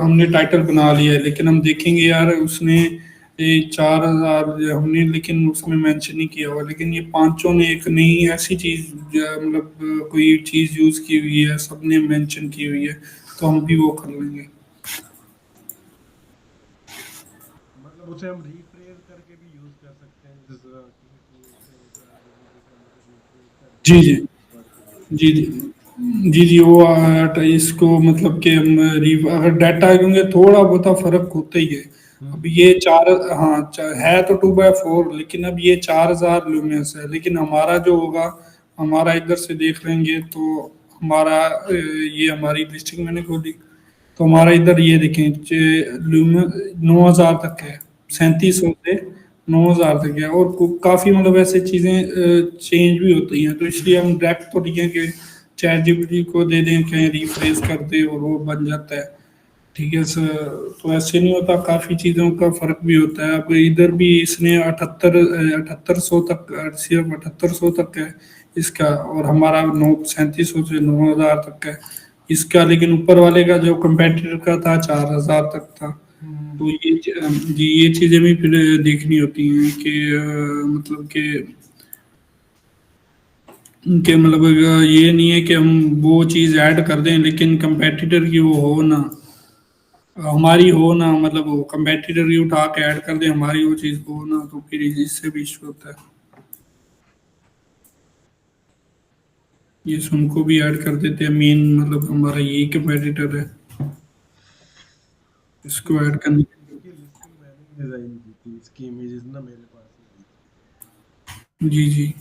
हमने टाइटल बना लिया है लेकिन हम देखेंगे यार उसने ये 4,000 हमने लेकिन उसमें मेंशन नहीं किया हुआ, लेकिन ये पांचों ने एक नई ऐसी चीज मतलब कोई चीज यूज की हुई है, सबने मेंशन की हुई है, तो हम भी वो कर लेंगे। मतलब उसे हम रीफ्रेज करके भी यूज कर सकते हैं, जिस किसी टूल से जैसे हम उसे रीफ्रेज करके जी जी। वर्ड को यूज कर जी जी। सकते हैं। जी जी, वो इसको मतलब कि हम अगर डाटा क्योंकि थोड़ा बहुत फर्क होता ही है। अब हम्म। ये चार, हाँ है तो 2/4 लेकिन अब ये 4,000 ल्यूमेंस है, लेकिन हमारा जो होगा, हमारा इधर से देख लेंगे तो हमारा ये हमारी लिस्टिंग मैंने खोली तो हमारा इधर ये देखें 9,000 तक है, हम्म। 3700 से 9,000 तक है, और काफी मतलब ऐसे चीजें चेंज भी होती हैं, तो इसलिए हम डायरेक्ट तो नहीं है कि चैट जीपीटी को दे दें कहीं रिफ्रेश कर दे और वो बन जाता है। ठीक है सर, तो ऐसे नहीं होता, काफी चीजों का फर्क भी होता है। अब इधर भी इसने 7800 तक, सिर्फ 7800 तक है इसका, और हमारा 3700 से 9,000 तक है इसका, लेकिन ऊपर वाले का जो कंपेटिटर का था 4,000 तक था। हम्म। तो जी ये चीजें भी फिर देखनी होती हैं कि मतलब कि मतलब ये नहीं है कि हम वो चीज ऐड कर दें लेकिन कंपेटिटर की वो हो ना, हमारी हो ना, मतलब वो कंपेटिटर की उठा के ऐड कर दे, हमारी वो चीज हो ना, तो फिर इससे भी इशू होता है। ये उनको भी ऐड कर देते हैं, मेन मतलब हमारा यही कंपेटिटर है, इसकी इसको ऐड करने। लिस्टिंग इसकी लिस्टिंग मैंने ही डिजाइन की थी, इसकी इमेजेस ना मेरे पास ही आई थी। जी जी।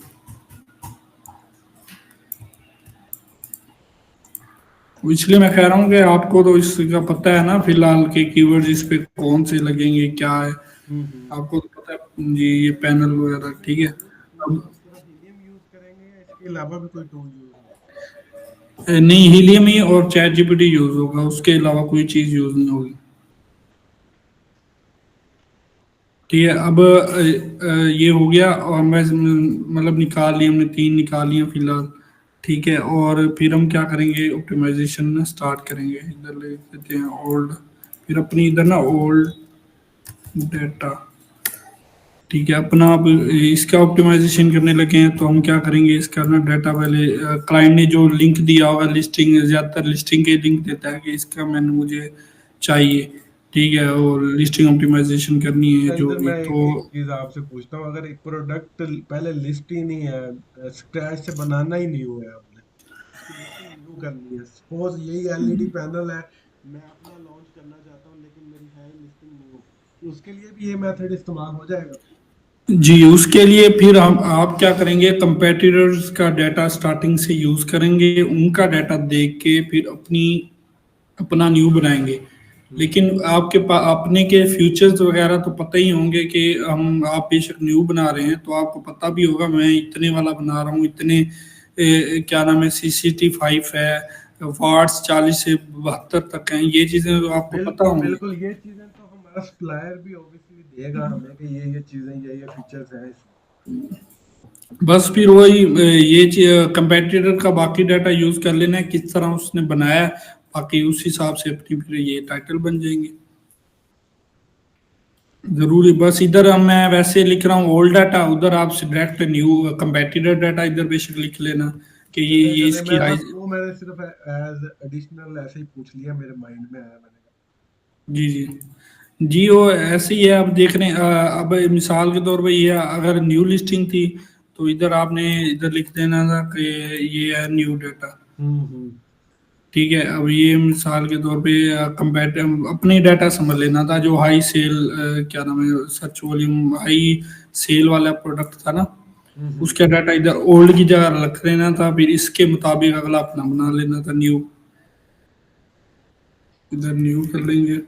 तो इसलिए मैं कह रहा हूँ कि आपको तो इसका पता है ना फिलहाल के कीवर्ड्स इस पे कौन से लगेंगे क्या है, हम्म। आपको तो पता है जी, ये पैनल वगैरह तो ठीक है। टूल अब हम सिर्फ हीलियम यूज करेंगे या इसके अलावा भी कोई टूल यूज होगा? नहीं, हीलियम ही और चैट जीपीटी यूज होगा, उसके अलावा कोई चीज यूज नहीं होगी। ठीक है, अब ये हो गया, और मैं मतलब निकाल ली हमने, तीन निकाल लिया फिलहाल। ठीक है, और फिर हम क्या करेंगे, ऑप्टिमाइजेशन ना स्टार्ट करेंगे, इधर ले लेते हैं ओल्ड, फिर अपनी इधर ना ओल्ड डाटा। ठीक है, अपना अब इसका ऑप्टिमाइजेशन करने लगे हैं तो हम क्या करेंगे, इसका ना डाटा पहले क्लाइंट ने जो लिंक दिया होगा, लिस्टिंग ज्यादातर लिस्टिंग के लिंक देता है कि इसका मैंने मुझे चाहिए। ठीक है, और लिस्टिंग ऑप्टिमाइजेशन करनी है अच्छा, जो इधर भी मैं तो। एक चीज आपसे पूछता हूँ, अगर एक प्रोडक्ट पहले लिस्ट ही नहीं है, स्क्रैच से बनाना ही नहीं हुआ है आपने, उसकी लिस्टिंग न्यू करनी है, सपोज यही एलईडी पैनल है, मैं अपना लॉन्च करना चाहता हूँ लेकिन मेरी है लिस्टिंग न्यू, तो उसके लिए भी ये मेथड इस्तेमाल हो जाएगा? जी, उसके लिए फिर हम आप क्या करेंगे, कंपेटिटर्स का डाटा स्टार्टिंग से यूज करेंगे, उनका डाटा देख के फिर अपना न्यू बनाएंगे। हम्म। लेकिन आपके पास अपने के फ्यूचर्स वगैरह तो पता ही होंगे कि हम आप बेशक न्यू बना रहे हैं तो आपको पता भी होगा मैं इतने वाला बना रहा हूँ, इतने क्या नाम है, CCT5 है, वाट्स 40 से 72 तक हैं, ये चीजें तो आपको पता बिल्कुल होंगी। बिल्कुल, ये चीजें तो हमारा सप्लायर भी ऑब्वियसली देगा हमें कि ये चीजें, ये फीचर्स हैं इसमें। बस फिर वही ये कंपेटिटर का बाकी डाटा यूज कर लेना है किस तरह उसने बनाया है, बाकी उस हिसाब से अपनी फिर ये टाइटल बन जाएंगे। जरूरी बस इधर हम मैं वैसे लिख रहा हूँ ओल्ड डाटा, उधर आप डायरेक्ट न्यू कंपेटिटर डाटा इधर बेशक लिख लेना कि चले ये चले, इसकी मैं हाई। बस वो मैंने सिर्फ एज एडिशनल ऐसे ही पूछ लिया, मेरे माइंड में आया, मैंने कहा। जी जी जी, वो ऐसे ही है। अब देख रहे हैं अब मिसाल के तौर पे ये अगर न्यू लिस्टिंग थी तो इधर आपने इधर लिख देना था कि ये है न्यू डाटा। हम्म। ठीक है, अब ये मिसाल के तौर पे कंपेट अपनी डाटा समझ लेना था जो हाई सेल क्या नाम है, सर्च वॉल्यूम हाई सेल वाला प्रोडक्ट था ना, हम्म। उसका डाटा इधर ओल्ड की जगह रख लेना था, फिर इसके मुताबिक अगला अपना बना लेना था न्यू। इधर न्यू कर लेंगे।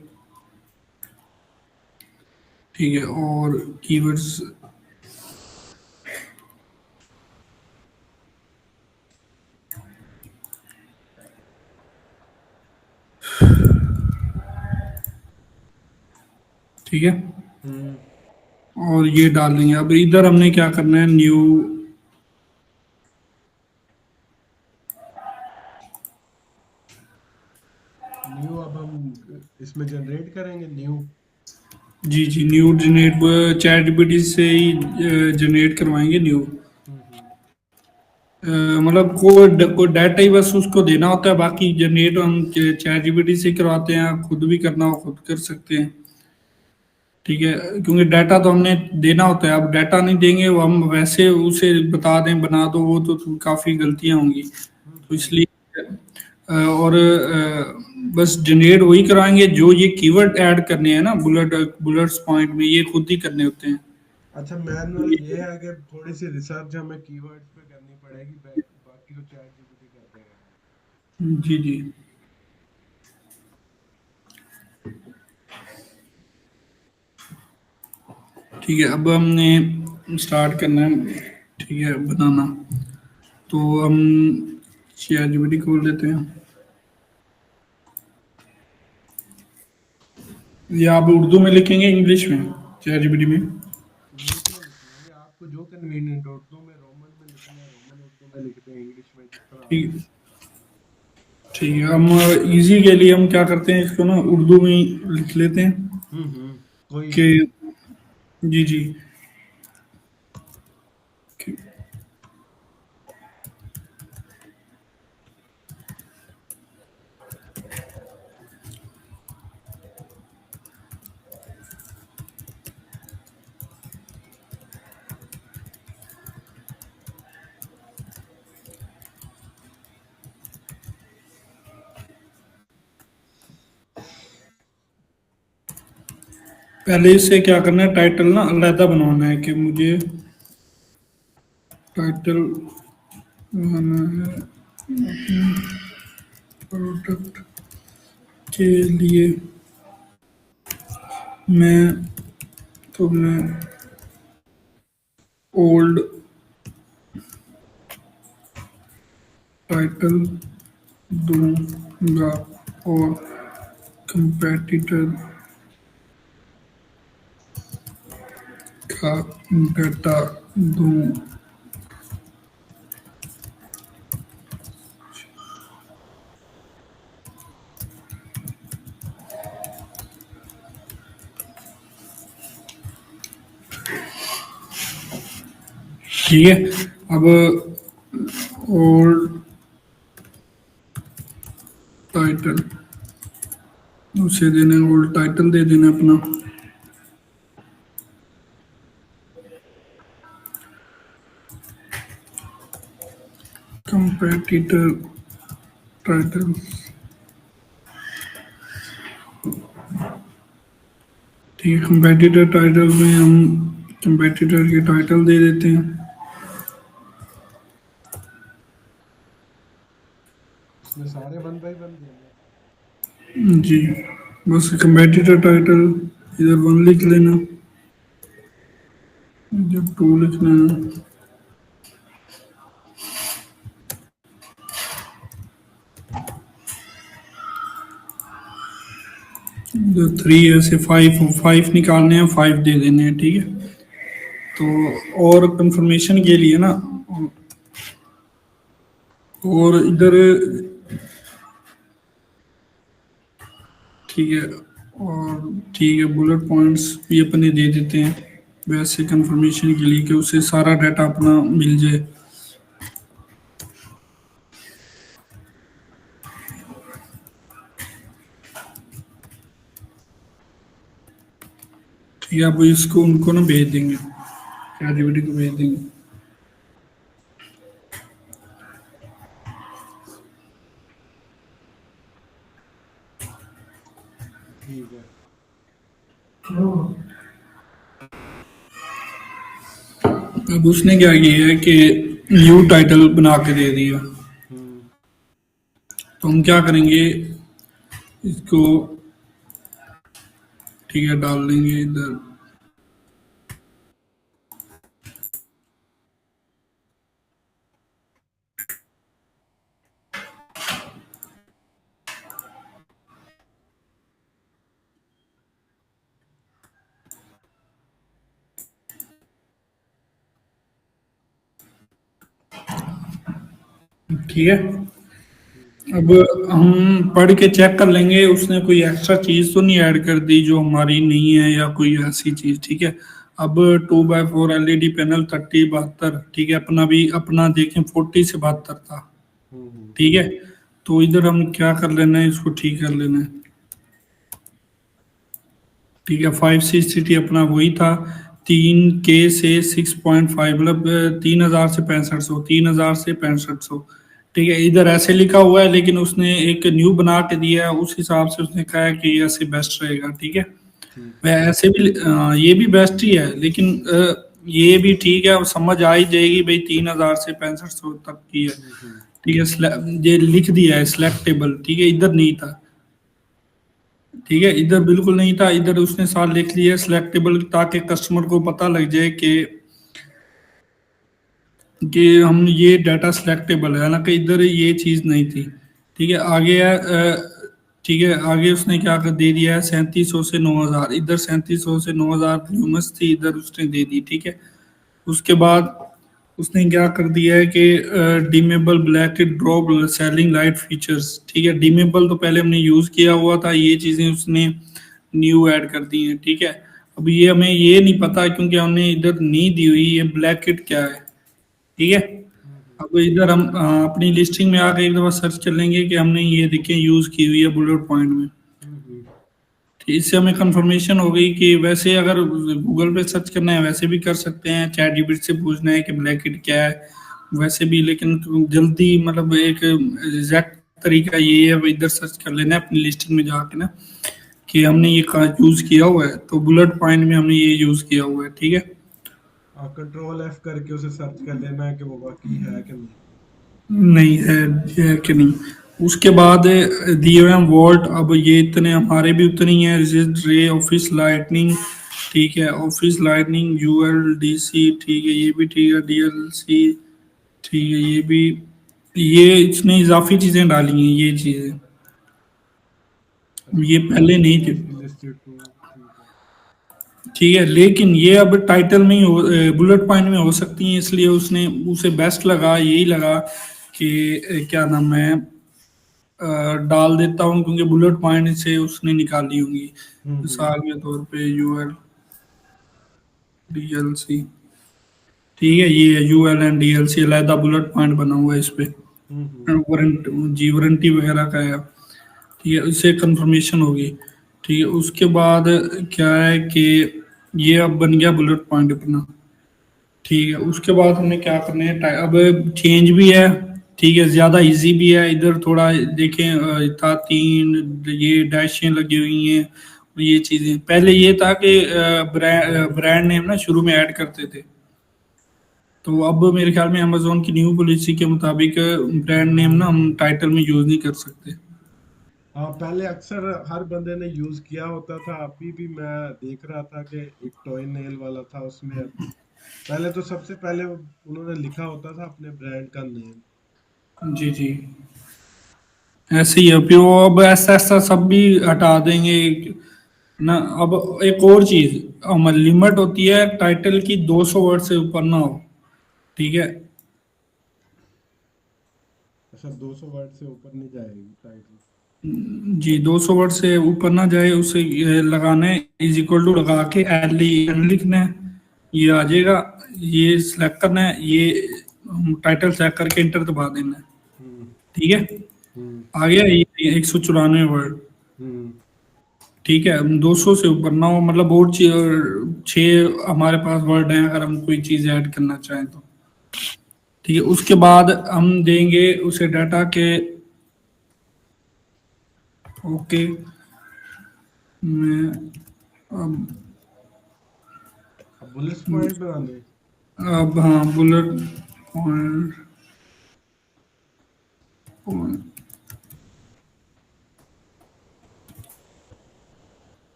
ठीक है, और कीवर्ड्स। ठीक है, हम्म। और ये डाल देंगे। अब इधर हमने क्या करना है, न्यू। न्यू अब हम इसमें जनरेट करेंगे न्यू। जी जी, न्यू जनरेट चैट जीपीटी से ही जनरेट करवाएंगे न्यू। हम्म। मतलब कोई डाटा ही बस उसको देना होता है, बाकी जनरेट हम चैट जीपीटी से करवाते हैं, खुद भी करना हो खुद कर सकते हैं। ठीक है, क्योंकि डाटा तो हमने देना होता है, अब डाटा नहीं देंगे वो हम वैसे उसे बता दें बना दो, वो तो काफी गलतियां होंगी, तो हम्म। इसलिए और बस जनरेट वही कराएंगे जो ये कीवर्ड ऐड करने हैं ना, बुलेट्स पॉइंट में ये खुद ही करने होते हैं। अच्छा, मैनुअल ये है कि थोड़ी सी रिसर्च हमें कीवर्ड्स पे करनी पड़ेगी, बाकी तो चैट जीपीटी कर देगा। जी जी, ठीक है, अब हमने स्टार्ट करना है। ठीक है, बनाना तो हम चैट जीपीटी खोल लेते हैं, या आप उर्दू में लिखेंगे इंग्लिश में चैट जीपीटी में। इंग्लिश में लिख लेंगे, आपको जो कन्वीनियंट हो, उर्दू में रोमन में लिखना है रोमन उर्दू में लिखते हैं, इंग्लिश में जिस तरह आपको। ठीक ठीक है, हम इजी के लिए हम क्या करते हैं, इसको ना उर्दू में ही लिख लेते हैं कोई कि इशू नहीं। जी जी, कि- पहले इससे क्या करना है, टाइटल ना अलहदा बनवाना है कि मुझे टाइटल बनाना है प्रोडक्ट के लिए। मैं तुम्हें ओल्ड टाइटल दूंगा और कंपेटिटर का डाटा दूं। ठीक है, अब ओल्ड टाइटल उसे देना, ओल्ड टाइटल दे देना अपना, कंपेटिटर टाइटल। ठीक है, कंपेटिटर टाइटल में हम कंपेटिटर के टाइटल दे देते हैं। इसमें सारे 1 बाय 1 देने। जी, बस कंपेटिटर टाइटल इधर 1 लिख लेना, इधर 2 लिख लेना, इधर 3 ऐसे 5 निकालने हैं, 5 दे देने हैं, ठीक है। तो और कंफर्मेशन के लिए ना, और इधर ठीक है, और ठीक है बुलेट पॉइंट्स भी अपने दे देते हैं वैसे कंफर्मेशन के लिए कि उसे सारा डाटा अपना मिल जाए। ठीक है, अब इसको उनको ना भेज देंगे, ChatGPT को भेज देंगे। ठीक है। अब उसने क्या किया है कि न्यू टाइटल बना के दे दिया। हम्म। तो हम क्या करेंगे, इसको ठीक है डाल देंगे इधर। ठीक है, अब हम पढ़ के चेक कर लेंगे उसने कोई एक्स्ट्रा चीज तो नहीं ऐड कर दी जो हमारी नहीं है, या कोई ऐसी चीज। ठीक है, अब 2x4 LED पैनल 30 72, ठीक है, अपना भी अपना देखें 40 से 72 था। हम्म। ठीक है, तो इधर हम क्या कर लेना है, इसको ठीक कर लेना है। ठीक है, 5 CCT अपना वही था, 3K से 6.5, मतलब 3000 से 6500, 3000 से 6500। ठीक है, इधर ऐसे लिखा हुआ है लेकिन उसने एक न्यू बना के दिया है, उस हिसाब से उसने कहा है कि ये ऐसे बेस्ट रहेगा। ठीक है, ठीक है। वह ऐसे भी ये भी बेस्ट ही है, लेकिन ये भी ठीक है, अब समझ आ ही जाएगी भाई 3000 से 6500 तक की है। हम्म। ठीक है, ये लिख दिया है सिलेक्टेबल, ठीक है, इधर नहीं था। ठीक है, इधर बिल्कुल नहीं था, इधर उसने साथ लिख लिया सिलेक्टेबल, ताकि कस्टमर को पता लग जाए कि हम ये डाटा सिलेक्टेबल है, हालांकि इधर ये चीज नहीं थी। ठीक है, आगे है ठीक है, आगे उसने क्या कर दे दिया है, 3700 से 9000, इधर 3700 से 9000 ल्यूमस थी, इधर उसने दे दी। ठीक है, उसके बाद उसने क्या कर दिया है कि dimmable black drop ceiling light features. ठीक है, डिमेबल तो पहले हमने यूज किया हुआ था, ये चीजें उसने न्यू ऐड कर दी हैं। ठीक है, अब ये हमें ये नहीं पता क्योंकि हमने इधर नहीं दी हुई ये ब्लैकेट क्या है। ठीक है, हम्म। अब इधर हम अपनी लिस्टिंग में आके एक दफा सर्च कर लेंगे कि हमने ये देखें यूज की हुई है बुलेट पॉइंट में। हम्म। ठीक, इससे हमें कंफर्मेशन हो गई कि वैसे अगर गूगल पे सर्च करना है वैसे भी कर सकते हैं, चैट जीपीटी से पूछना है कि ब्लैकेट क्या है वैसे भी, लेकिन जल्दी मतलब एक एग्जैक्ट तरीका ये है, अब इधर सर्च कर लेना है अपनी लिस्टिंग में जाके ना कि हमने ये कहाँ यूज किया हुआ है, तो बुलेट पॉइंट में हमने ये यूज किया हुआ है। ठीक है, कंट्रोल F करके उसे सर्च कर लेना है कि वो वाकई है कि नहीं। नहीं है कि नहीं। उसके बाद DRM वोल्ट, अब ये इतने हमारे भी उतने ही हैं, रे ऑफिस लाइटनिंग। ठीक है, ऑफिस लाइटनिंग ULDC, ठीक है, ये भी ठीक है, DLC, ठीक है, ये भी, ये इसने इजाफी चीजें डाली हैं ये चीजें, अच्छा, ये पहले नहीं थी। इलिस्टेड टू। ठीक है। ठीक है, लेकिन ये अब टाइटल में ही हो, बुलेट पॉइंट में हो सकती हैं, इसलिए उसने उसे बेस्ट लगा, यही लगा कि क्या नाम है, डाल देता हूँ क्योंकि बुलेट पॉइंट से उसने निकाली होंगी। हम्म। मिसाल के तौर पे ULDLC, ठीक है, ये ULNDLC अलहदा बुलेट पॉइंट बना हुआ है इस पे, हम्म। वारंटी वगैरह का है। ठीक है, इससे कंफर्मेशन होगी। ठीक है, उसके बाद क्या है कि ये अब बन गया बुलेट पॉइंट अपना। ठीक है, उसके बाद हमें क्या करना है, अब चेंज भी है। ठीक है, ज्यादा इजी भी है, इधर थोड़ा देखें था 3 ये डैशें लगी हुई हैं, ये चीजें पहले ये था कि ब्रांड नेम ना शुरू में ऐड करते थे, तो अब मेरे ख्याल में अमेजोन की न्यू पॉलिसी के मुताबिक ब्रांड नेम ना हम टाइटल में यूज नहीं कर सकते। हाँ, पहले अक्सर हर बंदे ने यूज किया होता था। अभी भी मैं देख रहा था कि एक टॉय नेल वाला था, उसमें पहले तो सबसे पहले उन्होंने लिखा होता था अपने ब्रांड का नेम। जी जी, ऐसे ही है। फिर वो अब ऐसा ऐसा सब भी हटा देंगे ना। अब एक और चीज, लिमिट होती है टाइटल की, 200 वर्ड से ऊपर ना हो, ठीक है। अच्छा, 200 वर्ड से ऊपर नहीं जाएगी टाइटल? जी, 200 वर्ड से ऊपर ना जाए, उसे ये लगाना है इज इक्वल टू लगा के एल एन लिखना है, ये आ जाएगा। ये सिलेक्ट करना है, ये टाइटल सेलेक्ट करके इंटर दबा देना है, हम्म। ठीक है। हम्म। आ गया ये 194 वर्ड, हम्म। ठीक है। 200 से ऊपर ना हो, मतलब और छः हमारे पास वर्ड हैं अगर हम कोई चीज़ ऐड करना चाहें तो, ठीक है। उसके बाद हम देंगे उसे डाटा के, ओके। मैं अब अब बुलेट्स पॉइंट बनाने। अब हाँ, बुलेट पॉइंट पॉइंट।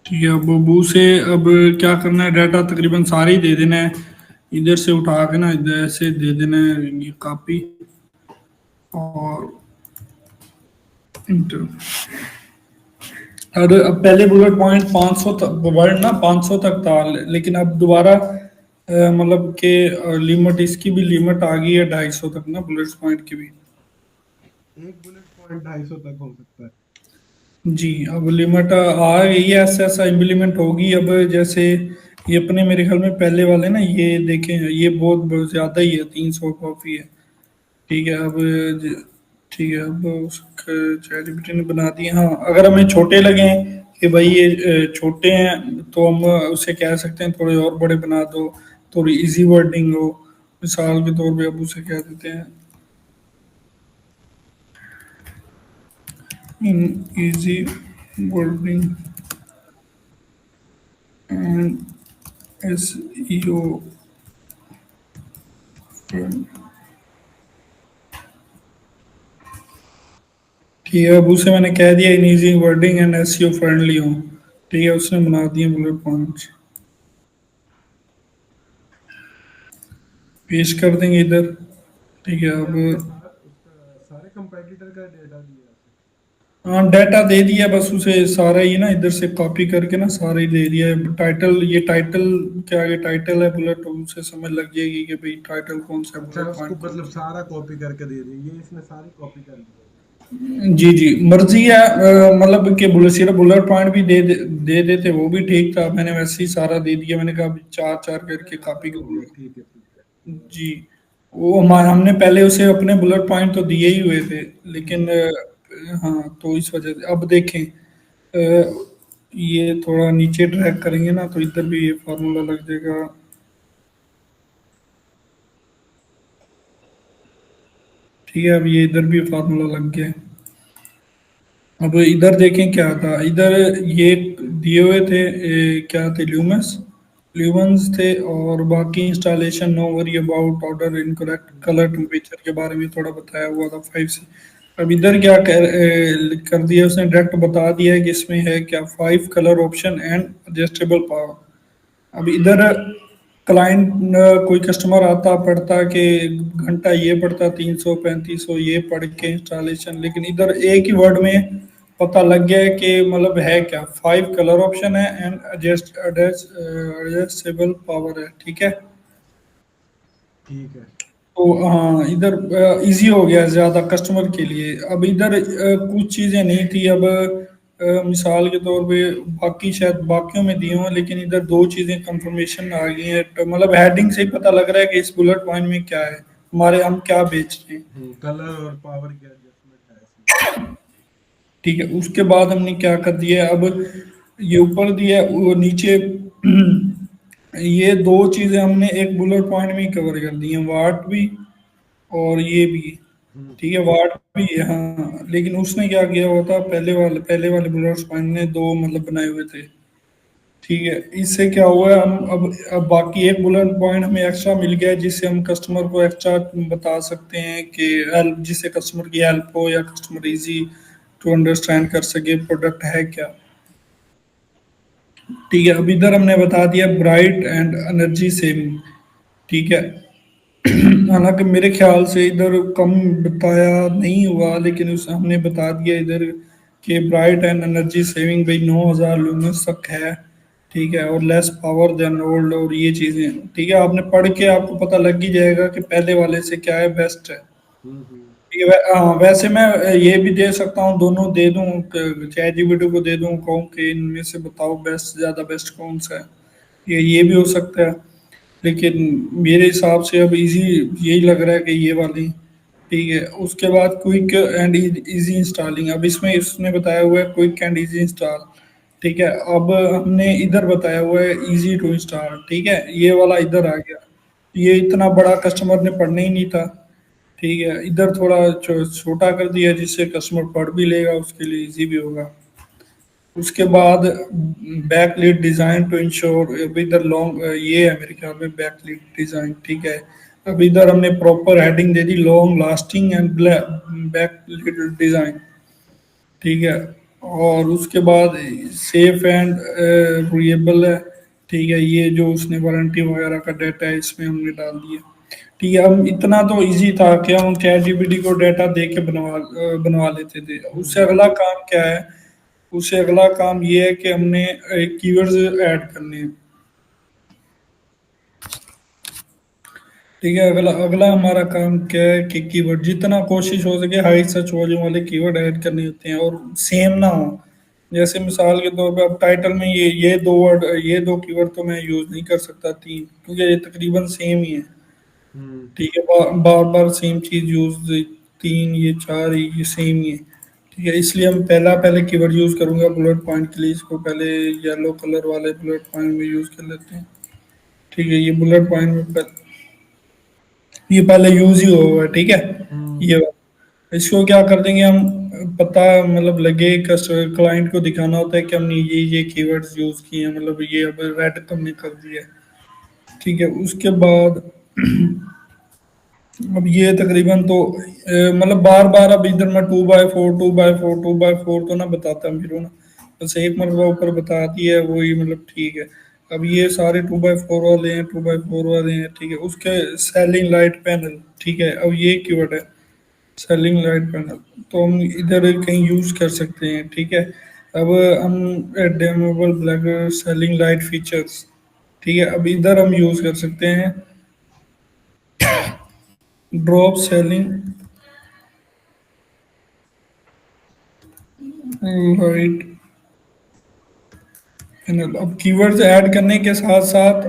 ठीक है, अब बू से अब क्या करना है, डाटा तकरीबन सारे ही दे देना है, इधर से उठा के ना इधर से दे देना है ये कॉपी और इंटर। अब पहले बुलेट पॉइंट 500 तक वर्ड ना 500 तक था, लेकिन अब दोबारा मतलब के लिमिट, इसकी भी लिमिट आ गई है 250 तक ना, बुलेट पॉइंट की भी। एक बुलेट पॉइंट 250 तक हो सकता है? जी, अब लिमिट आ गई है, ऐसा ऐसा इम्प्लीमेंट होगी अब। जैसे ये अपने मेरे ख्याल में पहले वाले ना, ये देखें, ये बहुत ज्यादा ही है, 300 कॉपी है, ठीक है। अब ठीक है, अब उसका चैट जीपीटी ने बना दिया। हाँ, अगर हमें छोटे लगे कि भाई ये छोटे हैं, तो हम उसे कह सकते हैं थोड़े और बड़े बना दो, थोड़ी इजी वर्डिंग हो। मिसाल के तौर पे अब उसे कह देते हैं in easy wording and SEO. ठीक है, अब उसे मैंने कह दिया in easy wording and SEO friendly हो, ठीक है। उसने बना दिए बुलेट पॉइंट्स, पेश कर देंगे इधर, ठीक है। उसने अब उसका सारे कंपेटिटर का डेटा दिया उसे? हाँ, डाटा दे दिया, बस उसे सारा ही ना इधर से कॉपी करके ना सारा ही दे दिया है। टाइटल, ये टाइटल के आगे टाइटल है बुलेट, तो उसे समझ लग जाएगी कि भाई टाइटल कौन सा है, अच्छा, बुलेट उसको पॉइंट कौन मतलब सा सारा कॉपी करके दे दिया, ये इसने सारी कॉपी कर ली होगी। है। जी जी, मर्जी है। मतलब कि बुलेट, सिर्फ बुलेट पॉइंट भी दे देते वो भी ठीक था, मैंने वैसे ही सारा दे दिया। मैंने कहा चार चार नहीं, करके कॉपी आसान हो गया, करूंगा। ठीक है ठीक है। जी, वो हमारे हमने पहले उसे अपने बुलेट पॉइंट तो दिए ही हुए थे, लेकिन हम्म। हाँ, तो इस वजह से अब देखें, ये थोड़ा नीचे ड्रैग करेंगे ना तो इधर भी ये फार्मूला लग जाएगा। ठीक है, अब ये इधर भी फार्मूला लग गया है। अब इधर देखें क्या था, इधर ये दिए हुए थे क्या थे, ल्यूमस ल्यूमन्स थे, और बाकी installation no worry about order incorrect, colour temperature के बारे में थोड़ा बताया हुआ था 5 से। अब इधर क्या कर दिया उसने, डायरेक्ट बता दिया है कि इसमें है क्या, 5 colour option and adjustable power. अब इधर क्लाइंट, कोई कस्टमर आता पढ़ता कि घंटा ये पढ़ता 335 ये पढ़ के इंस्टॉलेशन, लेकिन इधर एक ही वर्ड में पता लग गया है कि मतलब है क्या, 5 कलर ऑप्शन है एंड एडजस्टेबल पावर है, ठीक है। ठीक है। तो हाँ, इधर इजी हो गया ज़्यादा कस्टमर के लिए। अब इधर कुछ चीज़ें नहीं थी, अब मिसाल के तौर पे बाकी शायद बाकियों में दी हों, लेकिन इधर दो चीज़ें कंफर्मेशन आ गई हैं, तो मतलब हेडिंग से ही पता लग रहा है कि इस बुलेट पॉइंट में क्या है, हमारे हम क्या बेच रहे हैं। कलर और पावर की एडजस्टमेंट है इसमें? ठीक है, उसके बाद हमने क्या कर दिया अब, ये ऊपर दिया वो नीचे ये दो चीजें हमने एक बुलेट पॉइंट में ही कवर कर दी हैं, वाट भी और ये भी। हम्म। ठीक है, वाट भी है, हाँ, लेकिन उसने क्या किया हुआ था, पहले वाले बुलेट पॉइंट ने दो मतलब बनाए हुए थे। ठीक है, इससे क्या हुआ है, हम अब बाकी एक बुलेट पॉइंट हमें एक्स्ट्रा मिल गया है, जिससे हम कस्टमर को एक्स्ट्रा बता सकते हैं कि हेल्प, जिससे कस्टमर की हेल्प हो या कस्टमर इजी टू अंडरस्टैंड कर सके प्रोडक्ट है क्या। ठीक है, अब इधर हमने बता दिया ब्राइट एंड एनर्जी सेविंग। ठीक है, हालांकि मेरे ख्याल से इधर कम बताया नहीं हुआ, लेकिन उस हमने बता दिया इधर कि ब्राइट एंड एनर्जी सेविंग भाई 9,000 लुमेंस तक है। ठीक है, और लेस पावर देन ओल्ड और ये चीजें। ठीक है, आपने पढ़ के आपको पता लग ही जाएगा कि पहले वाले से क्या है, बेस्ट है। हम्म। ठीक है, हाँ, वैसे मैं ये भी दे सकता हूँ, दोनों दे दूँ, चैट जीपीटी को दे दूँ, कहूँ कि इनमें से बताओ बेस्ट, ज्यादा बेस्ट कौन सा है। ये भी हो सकता है, लेकिन मेरे हिसाब से अब इजी यही लग रहा है कि ये वाली। ठीक है, उसके बाद क्विक एंड इजी इंस्टॉलिंग, अब इसमें इसने बताया हुआ है क्विक एंड इजी इंस्टॉल। ठीक है, अब हमने इधर बताया हुआ है इजी टू इंस्टॉल। ठीक है, ये वाला इधर आ गया, ये इतना बड़ा कस्टमर ने पढ़ना ही नहीं था। ठीक है, इधर थोड़ा छोटा कर दिया, जिससे कस्टमर पढ़ भी लेगा, उसके लिए इजी भी होगा। उसके बाद बैकलिट डिजाइन टू इंश्योर, अब इधर लॉन्ग ये है मेरे ख्याल में बैकलिट डिजाइन। ठीक है, अब इधर हमने proper heading they the, long lasting and backlit design. ठीक है, और उसके बाद सेफ एंड रिएबल है। ठीक है, ये जो उसने वारंटी वगैरह का डाटा है इसमें हमने डाल दिया। ठीक है, हम इतना तो इजी था कि हम चैट जीपीटी को डाटा दे के बनवा लेते थे। उससे हम्म। अगला काम क्या है, उससे अगला काम ये है कि हमने कीवर्ड्स ऐड करने हैं। ठीक है, अगला अगला हमारा काम क्या है कि कीवर्ड जितना कोशिश हो सके हाई सर्च वॉल्यूम वाले कीवर्ड ऐड करने होते हैं, और सेम ना हो। जैसे मिसाल के तौर पे अब टाइटल में ये दो वर्ड, ये दो कीवर्ड तो मैं यूज नहीं कर सकता, तीन, क्योंकि ये तकरीबन सेम ही है। हम्म। ठीक है, बार बार सेम चीज यूज, तीन ये चार ये सेम ही है। ठीक है, इसलिए हम पहले कीवर्ड यूज करूंगा बुलेट पॉइंट के लिए, इसको पहले येलो कलर वाले बुलेट पॉइंट में यूज कर लेते हैं। ठीक है, ये बुलेट पॉइंट में ये पहले यूज ही हुआ है। ठीक है, हम्म। ये इसको क्या कर देंगे हम, पता मतलब लगे क्लाइंट को दिखाना होता है कि हमने ये कीवर्ड्स यूज किए हैं, मतलब ये अब रेड हमने कर दिया है। ठीक है, उसके बाद अब ये तकरीबन तो मतलब बार बार अब इधर मैं 2x4 2x4 2x4 तो ना बताता फिर ना, बस एक मरतबा ऊपर बता दिया है वही, मतलब ठीक है। अब ये सारे 2x4 वाले हैं, 2x4 वाले हैं। ठीक है, उसके सेलिंग लाइट पैनल। ठीक है, अब ये कीवर्ड है सेलिंग लाइट पैनल, तो हम इधर कहीं यूज कर सकते हैं। ठीक है, अब हम डेमोबल ब्लैक सेलिंग लाइट फीचर्स। ठीक है, अब इधर हम यूज कर सकते हैं ड्रॉप सेलिंग लाइट पैनल। अब कीवर्ड्स ऐड करने के साथ साथ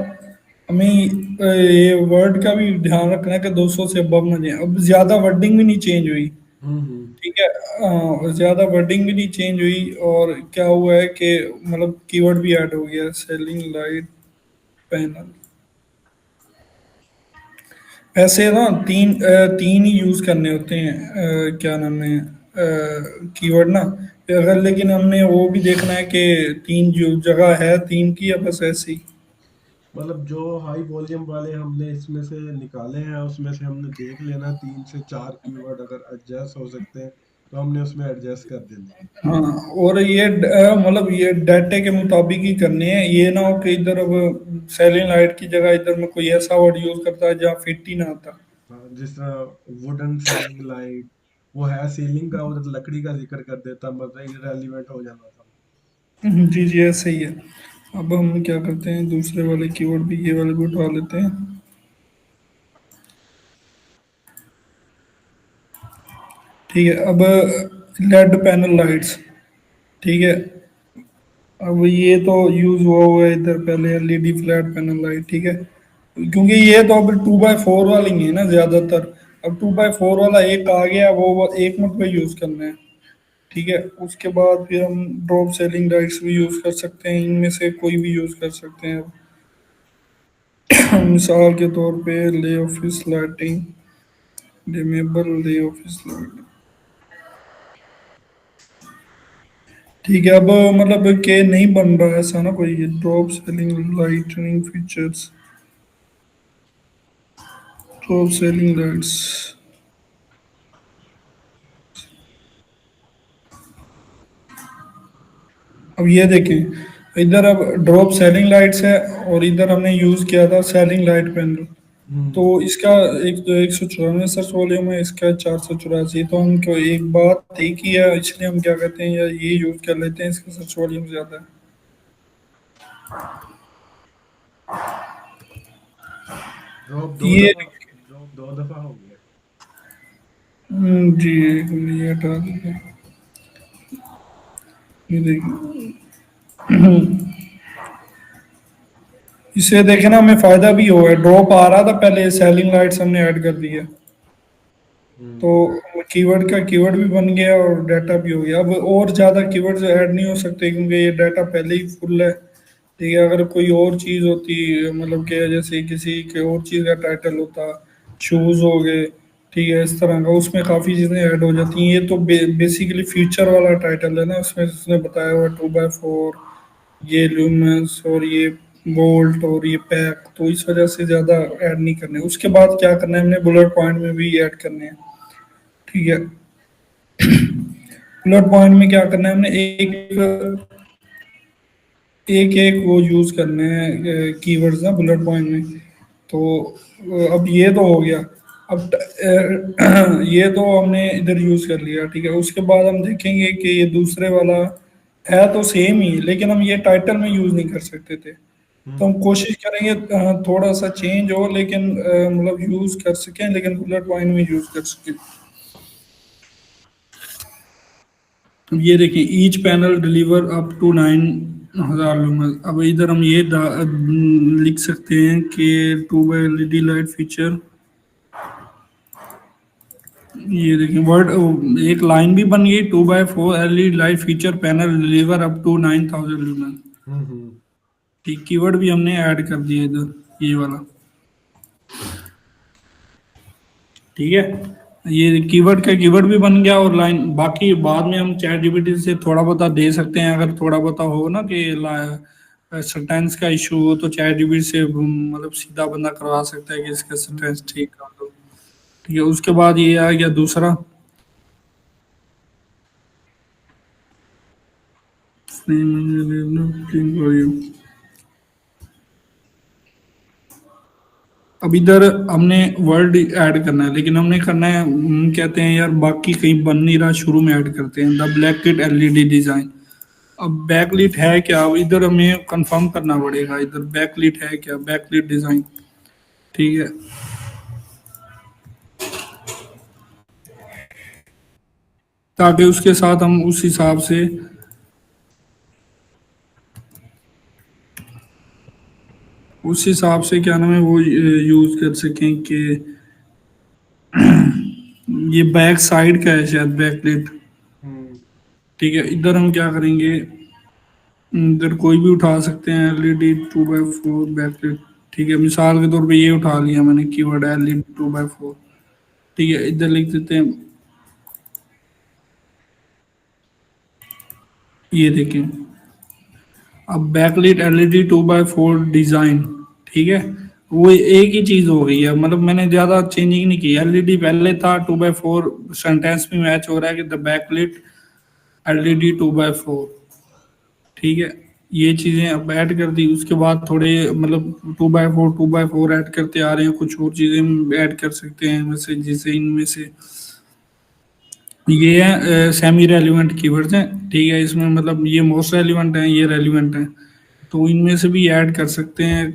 हमें ये वर्ड का भी ध्यान रखना है कि 200 से अबव ना जाए। अब ज्यादा वर्डिंग भी नहीं चेंज हुई। हम्म। ठीक है, ज्यादा वर्डिंग भी नहीं चेंज हुई, और क्या हुआ है कि मतलब कीवर्ड भी ऐड हो गया सेलिंग लाइट पैनल। ऐसे ना तीन ही यूज करने होते हैं, क्या नाम है, कीवर्ड ना। अगर लेकिन हमने वो भी देखना है कि तीन जो जगह है तीन की, या बस ऐसे ही। मतलब जो हाई वॉल्यूम वाले हमने इसमें से निकाले हैं उसमें से हमने देख लेना 3 से 4 कीवर्ड अगर एडजस्ट हो सकते हैं तो हमने उसमें एडजस्ट कर देना। हाँ, और ये मतलब ये डाटे के मुताबिक ही करने हैं, ये ना हो कि इधर अब सेलिंग लाइट की जगह इधर में कोई ऐसा वर्ड यूज करता है जहाँ फिट ही ना आता। हाँ, जिस तरह वुडन सीलिंग लाइट, वो है सीलिंग का, उधर लकड़ी का जिक्र कर देता, मतलब इररेलेवेंट हो जाना था। जी जी, ऐसे ही है। अब हम क्या करते हैं, दूसरे वाले कीवर्ड भी, ये वाले भी उठा लेते हैं। ठीक है, अब लेड पैनल लाइट्स। ठीक है, अब ये तो यूज हुआ है इधर पहले एलईडी फ्लैट पैनल लाइट। ठीक है, क्योंकि ये तो अब 2x4 वाली ही है ना ज्यादातर। अब 2x4 वाला एक आ गया, वो एक मरतबा यूज करना है। ठीक है, उसके बाद फिर हम ड्रॉप सेलिंग राइट्स भी यूज कर सकते हैं, इनमें से कोई भी यूज कर सकते हैं। मिसाल के तौर पे ले ऑफिस लाइटिंग, डिमेबल ले ऑफिस लाइटिंग। ठीक है, अब मतलब के नहीं बन रहा है ऐसा ना कोई, drop selling lightning features, drop ceiling lights. अब ये देखें, इधर अब ड्रॉप सेलिंग लाइट्स है और इधर हमने यूज किया था सेलिंग लाइट पैनल। तो हम्म। इसका 194 सर्च वॉल्यूम है, इसका 484। तो हम क्यों एक बात एक ही है, इसलिए हम क्या कहते हैं या ये यूज कर लेते हैं, इसका सर्च वॉल्यूम ज्यादा है। ड्रॉप दो ये दफा ड्रॉप दो दफा हो गया। जी, ये हटा दीजिए। ये देखिए, इससे देखे ना हमें फायदा भी हुआ है, ड्रॉप आ रहा था पहले, सेलिंग लाइट्स हमने ऐड कर दी है। तो हम्म। कीवर्ड का कीवर्ड भी बन गया और डाटा भी हो गया। अब और ज़्यादा कीवर्ड्स ऐड नहीं हो सकते क्योंकि ये डाटा पहले ही फुल है। ठीक है, अगर कोई और चीज़ होती, मतलब कि जैसे किसी के और चीज़ का टाइटल होता, शूज़ हो गए, ठीक है, इस तरह का, उसमें काफ़ी चीज़ें ऐड हो जाती हैं। ये तो बेसिकली फीचर वाला टाइटल है ना, उसमें उसने बताया हुआ 2x4, ये ल्यूमेंस और ये बोल्ट और ये पैक, तो इस वजह से ज़्यादा ऐड नहीं करने। उसके बाद क्या करना है, हमने बुलेट पॉइंट में भी ऐड करने हैं। ठीक है, बुलेट पॉइंट में क्या करना है, हमने एक एक एक वो यूज करने हैं कीवर्ड्स ना बुलेट पॉइंट में। तो अब ये तो हो गया। अब ये तो हमने इधर यूज कर लिया, ठीक है। उसके बाद हम देखेंगे कि ये दूसरे वाला है तो सेम ही, लेकिन हम ये टाइटल में यूज नहीं कर सकते थे। तो हम हम्म। कोशिश करेंगे थोड़ा सा चेंज हो, लेकिन मतलब यूज कर सकें, लेकिन बुलेट पॉइंट में यूज कर सकें। अब ये देखिए, each panel deliver up to 9,000 lumens. अब इधर हम ये लिख सकते हैं कि 2 बाय एलईडी लाइट फीचर। ये देखिए वर्ड, एक लाइन भी बन गई, 2x4 LED light feature panel deliver up to 9,000 lumens. Hmm. ठीक, कीवर्ड भी हमने ऐड कर दिया इधर, ये वाला। ठीक है, ये कीवर्ड का कीवर्ड भी बन गया और लाइन। बाकी बाद में हम चैट जीपीटी से थोड़ा बहुत दे सकते हैं, अगर थोड़ा बहुत हो ना कि सेंटेंस का इशू हो, तो चैट जीपीटी से मतलब सीधा बंदा करवा सकता है कि इसका सेंटेंस ठीक कर दो। ठीक है, उसके बाद ये आ गया दूसरा, अब इधर हमने वर्ड ऐड करना है, लेकिन हमने करना है, हम कहते हैं यार बाकी कहीं बन नहीं रहा, शुरू में ऐड करते हैं the black kit LED design. अब बैकलिट है क्या, अब इधर हमें कंफर्म करना पड़ेगा, इधर बैकलिट है क्या, बैकलिट डिजाइन। ठीक है, ताकि उसके साथ हम उस हिसाब से क्या नाम है वो यूज कर सकें कि ये बैक साइड का है शायद बैकलिट। हम्म। ठीक है, इधर हम क्या करेंगे, इधर कोई भी उठा सकते हैं, एलईडी 2x4 बैकलिट। ठीक है, मिसाल के तौर पे ये उठा लिया मैंने कीवर्ड एलईडी 2x4। ठीक है, इधर लिख देते हैं, ये देखें, अब बैकलिट एलईडी 2x4 डिजाइन। ठीक है, वो एक ही चीज हो गई है, मतलब मैंने ज्यादा चेंजिंग नहीं की। एलईडी पहले था, 2x4 सेंटेंस में मैच हो रहा है कि द बैकलिट एलईडी 2x4। ठीक है, ये चीजें अब ऐड कर दी। उसके बाद थोड़े मतलब 2x4 ऐड करते आ रहे हैं, कुछ और चीजें हम ऐड कर सकते हैं वैसे, जैसे इनमें से ये है सेमी रेलिवेंट कीवर्ड्स हैं। ठीक है, इसमें मतलब ये मोस्ट रेलिवेंट हैं, ये रेलिवेंट हैं, तो इनमें से भी ऐड कर सकते हैं।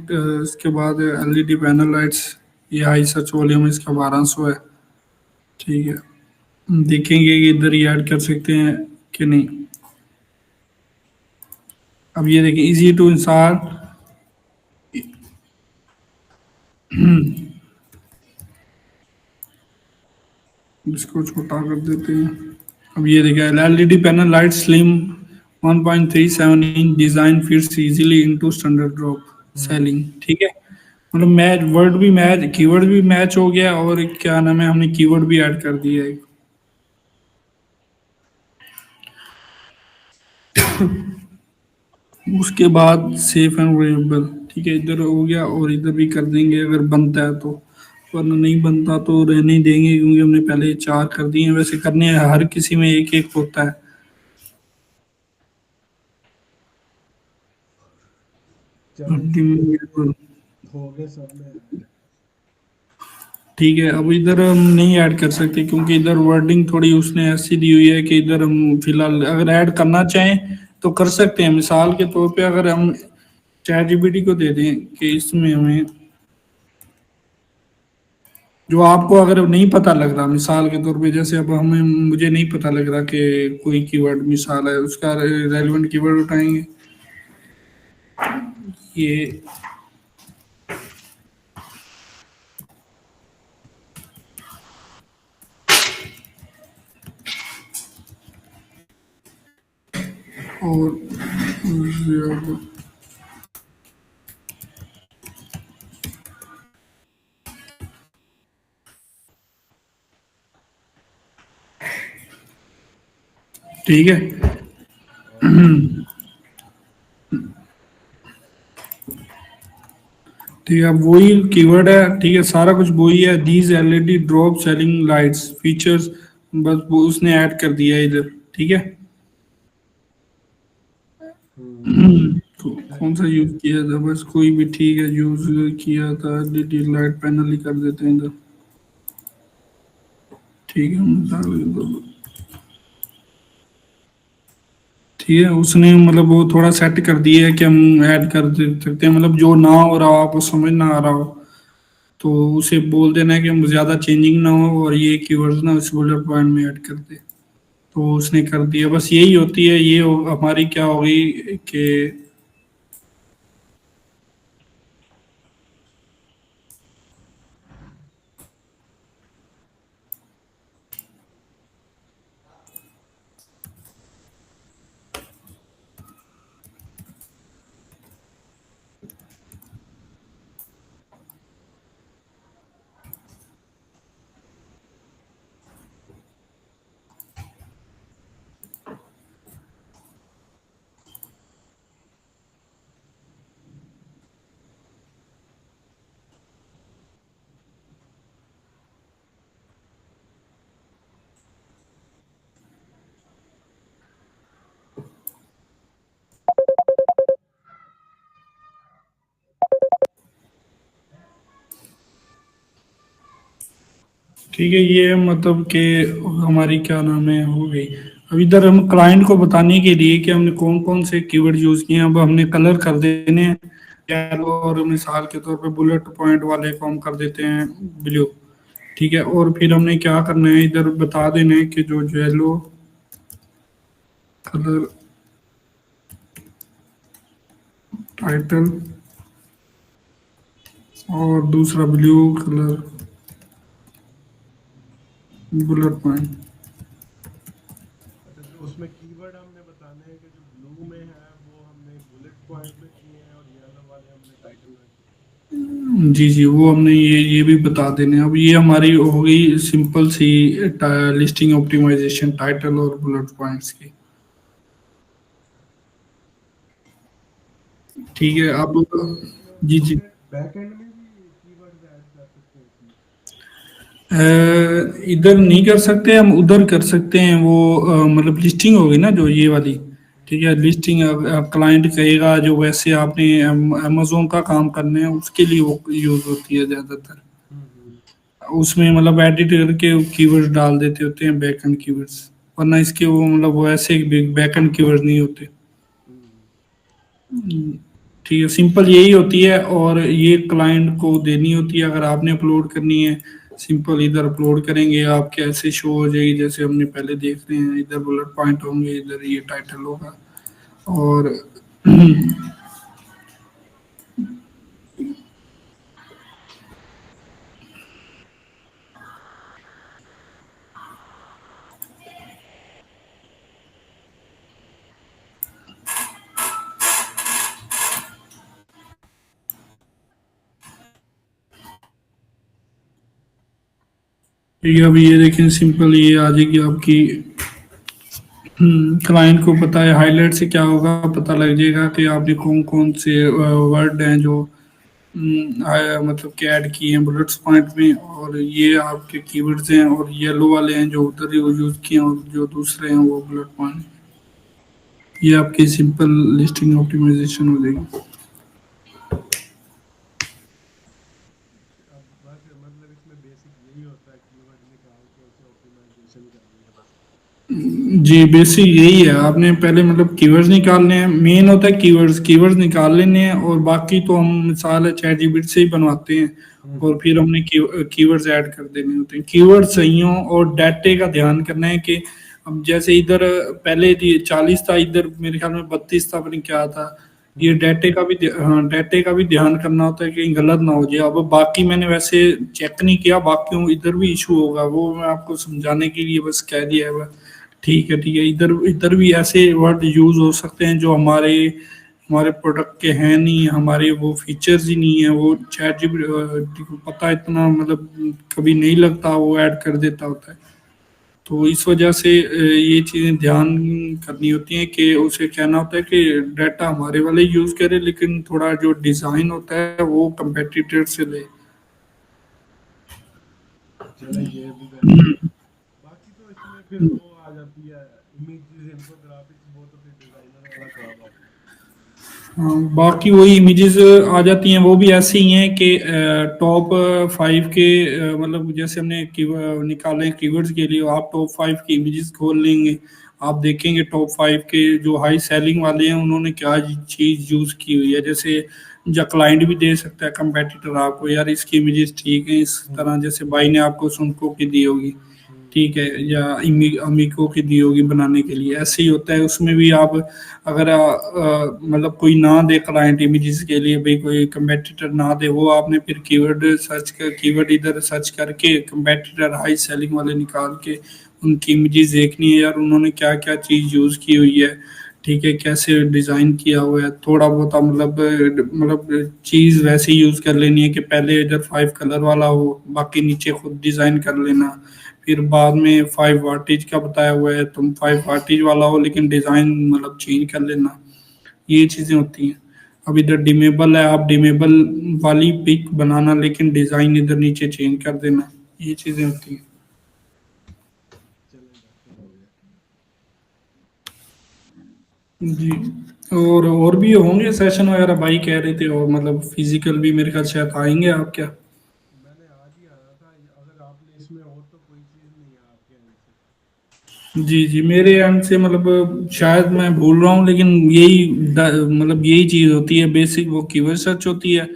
इसके बाद एलईडी पैनल लाइट्स, ये हाई सर्च वॉल्यूम इसका 1200 है। ठीक है, हम देखेंगे कि इधर ही ऐड कर सकते हैं कि नहीं। अब ये देखिए, इजी टू इंस्टॉल, इसको छोटा कर देते हैं। अब ये देखा, LED panel light slim 1.37 inch design fits easily into standard drop hmm. Ceiling, ठीक है। मतलब मैच वर्ड भी मैच कीवर्ड भी मैच हो गया, और क्या नाम है, हमने कीवर्ड भी ऐड कर दिया है। उसके बाद सेफ एंड वेरिएबल, ठीक है, इधर हो गया, और इधर भी कर देंगे अगर बनता है तो, वरना नहीं बनता तो रहने ही देंगे, क्योंकि हमने पहले चार कर दिए हैं, वैसे करने हैं, हर किसी में एक एक होता है। चले ठीक है, हो गए सब में ऐड। ठीक है, अब इधर हम नहीं ऐड कर सकते, क्योंकि इधर वर्डिंग थोड़ी उसने ऐसी दी हुई है कि इधर हम फिलहाल अगर ऐड करना चाहें तो कर सकते हैं। मिसाल के तौर पे अगर हम चैट जीपीटी को दे दें कि इसमें हमें, जो आपको अगर नहीं पता लग रहा, मिसाल के तौर पे जैसे अब हमें, मुझे नहीं पता लग रहा कि कोई कीवर्ड मिसाल है, उसका रेलेवेंट कीवर्ड उठाएंगे, ये और ठीक है। हाँ। ठीक है, अब वही कीवर्ड है, ठीक है, सारा कुछ वही है, these LED drop ceiling lights features, बस वो उसने ऐड कर दिया है इधर, ठीक है। हम्म। कौन सा यूज किया था, बस कोई भी ठीक है, यूज किया था, एलईडी लाइट पैनल ही कर देते हैं इधर, ठीक है, ठीक है, उसने मतलब वो थोड़ा सेट कर दिया है कि हम ऐड कर दे सकते हैं, मतलब जो ना हो रहा हो, आपको समझ ना आ रहा हो, तो उसे बोल देना है कि हम ज्यादा चेंजिंग ना हो और ये कीवर्ड्स ना उस बुलेट पॉइंट में ऐड कर दे, तो उसने कर दिया। बस यही होती है, ये हमारी क्या होगी कि, ठीक है, ये मतलब कि हमारी क्या नाम है हो गई। अब इधर हम क्लाइंट को बताने के लिए कि हमने कौन कौन से कीवर्ड यूज किए हैं, अब हमने कलर कर देने हैं येलो, और मिसाल के तौर पे बुलेट पॉइंट वाले को हम कर देते हैं ब्लू, ठीक है। और फिर हमने क्या करना है, इधर बता देना है कि जो येलो कलर टाइटल, और दूसरा ब्लू कलर बुलेट पॉइंट। अच्छा, जो उसमें कीवर्ड हमने बताने हैं कि जो ब्लू में है वो हमने बुलेट पॉइंट में किए हैं और येलो वाले हमने टाइटल में किए हैं। जी जी, वो हमने ये भी बता देने। अब ये हमारी हो गई सिंपल सी लिस्टिंग ऑप्टिमाइजेशन टाइटल और बुलेट पॉइंट्स की, ठीक है। अब तो इसमें जी जी, बैकएंड में भी कीवर्ड्स ऐड कर सकते हैं इसमें। इधर नहीं कर सकते, हम उधर कर सकते हैं, वो मतलब लिस्टिंग होगी ना जो ये वाली, ठीक है, लिस्टिंग क्लाइंट कहेगा जो, वैसे आपने अमेजोन का काम करना है उसके लिए वो यूज होती है ज्यादातर, हम्म। उसमें मतलब एडिट करके कीवर्ड्स डाल देते होते हैं बैकएंड कीवर्ड्स, वरना इसके वो मतलब वो ऐसे बैकएंड कीवर्ड नहीं होते। हम्म। ठीक है, सिंपल यही होती है, और ये क्लाइंट को देनी होती है अगर आपने अपलोड करनी है। सिंपल इधर अपलोड करेंगे, आपके ऐसे शो हो जाएगी जैसे हमने पहले देख रहे हैं, इधर बुलेट पॉइंट होंगे, इधर ये टाइटल होगा, और ठीक है, अब ये देखें सिंपल ये आ जाएगी आपकी। क्लाइंट को पता है हाईलाइट से क्या होगा, पता लग जाएगा कि आपने कौन कौन से वर्ड हैं जो मतलब कि ऐड किए हैं बुलेट्स पॉइंट में, और ये आपके कीवर्ड्स हैं, और येलो वाले हैं जो उधर यूज किए हैं, और जो दूसरे हैं वो बुलेट पॉइंट। ये आपकी सिंपल लिस्टिंग ऑप्टिमाइजेशन हो जाएगी। अब बस मतलब इसमें बेसिक यही होता है, कीवर्ड निकाल के उसे ऑप्टिमाइजेशन करनी है बस। जी, बेसिक यही है। आपने पहले मतलब कीवर्ड्स निकालने हैं, मेन होता है कीवर्ड्स, कीवर्ड्स निकाल लेने हैं, और बाकी तो हम मिसाल है चैट जीपीटी से ही बनवाते हैं, और हम्म। फिर हमने कीवर्ड्स ऐड कर देने होते हैं। कीवर्ड सही हो और डाटे का ध्यान करना है कि अब जैसे इधर पहले 40 था, इधर मेरे ख्याल में 32 था, अपने क्या था। ये हम्म। डाटे का भी हाँ, डाटे का भी ध्यान करना होता है, कहीं गलत ना हो जाए। अब बाकी मैंने वैसे चेक नहीं किया, बाकी इधर भी इशू होगा, वो मैं आपको समझाने के लिए बस कह दिया है। ठीक है, ठीक है। इधर इधर भी ऐसे वर्ड यूज हो सकते हैं जो हमारे हमारे प्रोडक्ट के हैं नहीं, हमारे वो फीचर्स ही नहीं है। वो चैट जीपीटी को पता इतना मतलब कभी नहीं लगता, वो ऐड कर देता होता है। तो इस वजह से ये चीजें ध्यान करनी होती हैं कि उसे कहना होता है कि डाटा हमारे वाले यूज करे, लेकिन थोड़ा जो डिजाइन होता है वो कंपेटिटर से ले। चलो ये भी बेनिफिट है। बाकी तो इसमें फिर वो आ जाती है इमेजेस, इन्फोग्राफिक्स, वो तो फिर डिजाइनर वाला काम है। हाँ, बाकी वही इमेजेस आ जाती हैं, वो भी ऐसे ही हैं कि टॉप 5 के मतलब जैसे हमने निकाले कीवर्ड्स के लिए, आप टॉप 5 की इमेजेस खोल लेंगे, आप देखेंगे टॉप 5 के जो हाई सेलिंग वाले हैं उन्होंने क्या चीज यूज की हुई है। जैसे जो क्लाइंट भी दे सकता है कंपेटिटर आपको, यार इसकी इमेजेस ठीक है, इस हम्म। तरह जैसे भाई ने आपको सुनको की दी होगी, हम्म। ठीक है, या अमीको की दी होगी बनाने के लिए। ऐसे ही होता है उसमें भी। आप अगर मतलब कोई ना दे क्लाइंट इमेजेस के लिए, भाई कोई कंपेटिटर ना दे, वो आपने फिर कीवर्ड इधर सर्च करके कंपेटिटर हाई सेलिंग वाले निकाल के उनकी इमेजेस देखनी है, यार उन्होंने क्या क्या चीज यूज की हुई है, ठीक है, कैसे डिजाइन किया हुआ है। थोड़ा बहुत मतलब चीज वैसे यूज कर लेनी है कि पहले इधर 5 कलर वाला हो, बाकी नीचे खुद डिजाइन कर लेना। फिर बाद में 5 वाटेज का बताया हुआ है, तुम 5 वाटेज वाला हो, लेकिन डिजाइन मतलब चेंज कर लेना। ये चीजें होती हैं। अब इधर डिमेबल है, आप डिमेबल वाली पिक बनाना, लेकिन डिजाइन इधर नीचे चेंज कर देना। ये चीजें होती हैं। चलेगा, फिर हो गया। जी। और भी होंगे सेशन वगैरह, भाई कह रहे थे, और मतलब फिजिकल भी मेरे ख्याल शायद आएंगे आप क्या। मैंने आज ही आना था, अगर आपने इसमें और तो कोई चीज नहीं है आपके एंड से। जी जी, मेरे एंड से मतलब शायद मैं भूल रहा हूँ, लेकिन यही मतलब यही चीज होती है बेसिक, वो कीवर्ड सर्च होती है।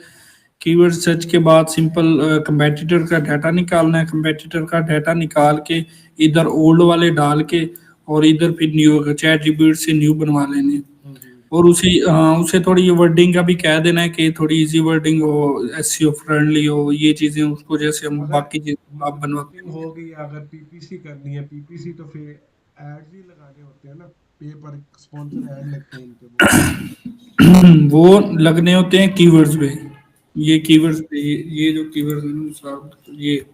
कीवर्ड सर्च के बाद सिंपल कंपेटिटर का डाटा निकालना है, कंपेटिटर का डाटा निकाल के इधर ओल्ड वाले डाल के, और इधर फिर न्यू चैट जीपीटी से न्यू बनवा लेने। हम्म। और उसी हाँ, उसे थोड़ी वर्डिंग का भी कह देना है कि थोड़ी इजी वर्डिंग हो, एसईओ फ्रेंडली हो, ये चीजें उसको जैसे हम अगर बाकी चीज आप मतलब बनवाते लिस्टिंग हो गई, अगर पीपीसी करनी है, पीपीसी तो फिर एड्स ही लगाने होते हैं ना, पे पर स्पॉन्सर ऐड लगते हैं इनके वो। हैं। वो लगने होते हैं कीवर्ड्स पे। ये कीवर्ड्स पे, ये जो कीवर्ड्स है ना साहब, ये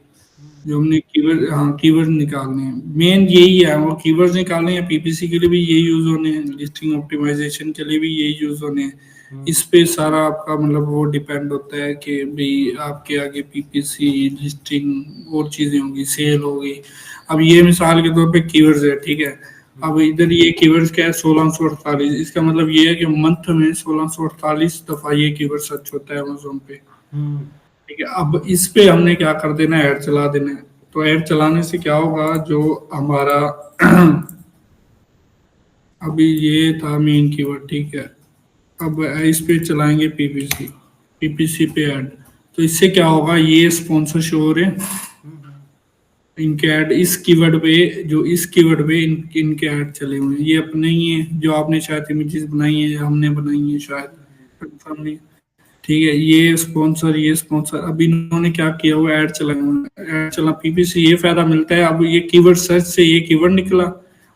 जो हम्म। हमने कीवर्ड, हाँ कीवर्ड निकालने हैं, मेन यही है। वो कीवर्ड्स निकालने हैं, पीपीसी के लिए भी यही यूज होने हैं, लिस्टिंग ऑप्टिमाइजेशन के लिए भी यही यूज होने हैं। इस हम्म। पे सारा आपका मतलब वो डिपेंड होता है कि भाई आपके आगे पीपीसी, लिस्टिंग और चीजें होंगी, सेल होगी। अब ये मिसाल के तौर पे कीवर्ड्स है, ठीक है। अब हम्म। इधर ये कीवर्ड्स क्या है, 1648, इसका मतलब ये है कि मंथ में 1648 दफा ये कीवर्ड सर्च होता है अमेजोन पे। हम्म। ठीक है, अब इस पे हमने क्या कर देना है, ऐड चला देना है। तो ऐड चलाने से क्या होगा, जो हमारा अभी ये था मेन कीवर्ड, ठीक है। अब इस पे चलाएंगे पीपीसी, पीपीसी पे ऐड। तो इससे क्या होगा, ये स्पॉन्सर शो हो रहे हैं, हम्म। इनके ऐड इस कीवर्ड पे, जो इस कीवर्ड पे इनके ऐड चले हुए हैं, ये अपने ही हैं जो आपने शायद इमेजेस बनाई है या हमने बनाई है शायद, कंफर्म नहीं। ठीक है, ये स्पॉन्सर अब इन्होंने क्या किया हुआ, ऐड चला, ऐड चला पीपीसी, ये फायदा मिलता है। अब ये कीवर्ड सर्च से ये कीवर्ड निकला,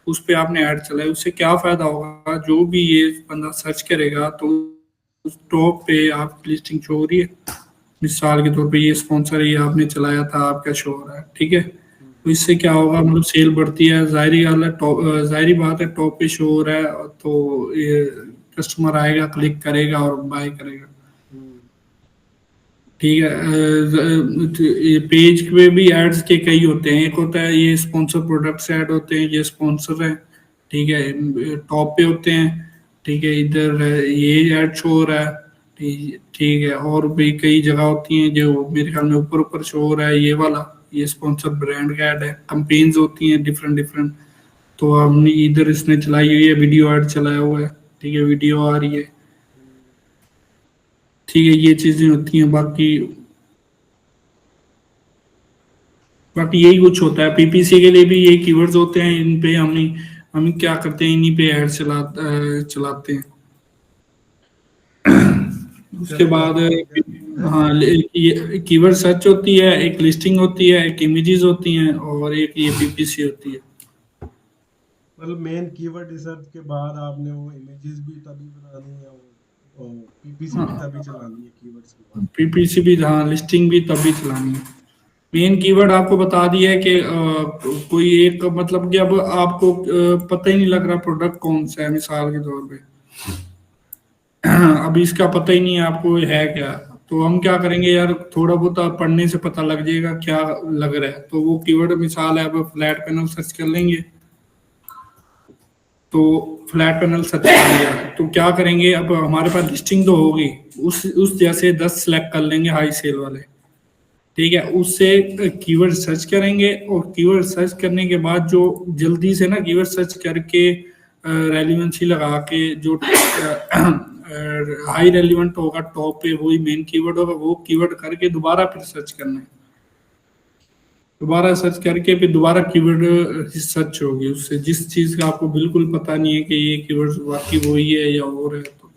उस पे आपने ऐड चलाया, उससे क्या फायदा होगा, जो भी ये बंदा सर्च करेगा तो उस टॉप पे आपकी लिस्टिंग शो हो रही है। मिसाल के तौर पे ये स्पॉन्सर, ये आपने चलाया था, आपका शो हो रहा है, ठीक है। तो इससे क्या होगा, मतलब सेल बढ़ती है, जाहिरी बात है, टॉप पे शो हो रहा है तो ये कस्टमर आएगा, क्लिक करेगा और बाय करेगा। हम्म। ठीक है। ये पेज पे भी एड्स के कई होते हैं, एक होता है ये स्पॉन्सर प्रोडक्ट्स ऐड होते हैं, ये स्पॉन्सर है। ठीक है, टॉप पे होते हैं। ठीक है, इधर ये ऐड शो हो रहा है। ठीक है, और भी कई जगह होती हैं जो मेरे ख्याल में ऊपर ऊपर शो हो रहा है, ये वाला, ये स्पॉन्सर ब्रांड का ऐड है। कंपेन्स होती हैं डिफरेंट डिफरेंट। तो हमने इधर इसने चलाई हुई है, वीडियो ऐड चलाया हुआ है। ठीक है, वीडियो आ रही है। ठीक है, ये चीजें होती हैं। बाकी बाकी यही कुछ होता है। पीपीसी के लिए भी यही कीवर्ड्स होते हैं, इन पे हम क्या करते हैं, इन्हीं पे ऐड चलाते हैं। उसके चले बाद बहुत बढ़िया है। हाँ, ये कीवर्ड सर्च होती है, एक लिस्टिंग होती है, एक इमेजेस होती हैं, और एक ये पीपीसी होती है। मतलब मेन कीवर्ड रिसर्च के बाद आपने वो इमेजेस भी तभी बनानी है और पीपीसी भी तभी चलानी है कीवर्ड्स के बाद। पीपीसी भी, हाँ, लिस्टिंग भी तभी चलानी है। मेन कीवर्ड आपको बता दिया है कि कोई एक, मतलब कि अब आपको पता ही नहीं लग रहा प्रोडक्ट कौन सा है, मिसाल के तौर पे। अभी इसका पता ही नहीं है आपको है क्या। तो हम क्या करेंगे यार, थोड़ा बहुत आप पढ़ने से पता लग जाएगा क्या लग रहा है। तो वो कीवर्ड मिसाल है, अब फ्लैट पैनल सर्च कर लेंगे। तो फ्लैट पैनल सर्च कर लिया, तो क्या करेंगे, अब हमारे पास लिस्टिंग तो होगी, उस जैसे 10 सेलेक्ट कर लेंगे हाई सेल वाले। ठीक है, उससे कीवर्ड सर्च करेंगे, और कीवर्ड सर्च करने के बाद जो जल्दी से ना कीवर्ड सर्च करके रेलिवेंसी लगा के जो हाई रेलिवेंट होगा टॉप पे, वही मेन कीवर्ड होगा, वो कीवर्ड करके दोबारा फिर सर्च करना है। दोबारा सर्च करके फिर दोबारा कीवर्ड सर्च होगी उससे, जिस चीज का आपको बिल्कुल पता नहीं है कि ये कीवर्ड वाकई वही है या और है। तो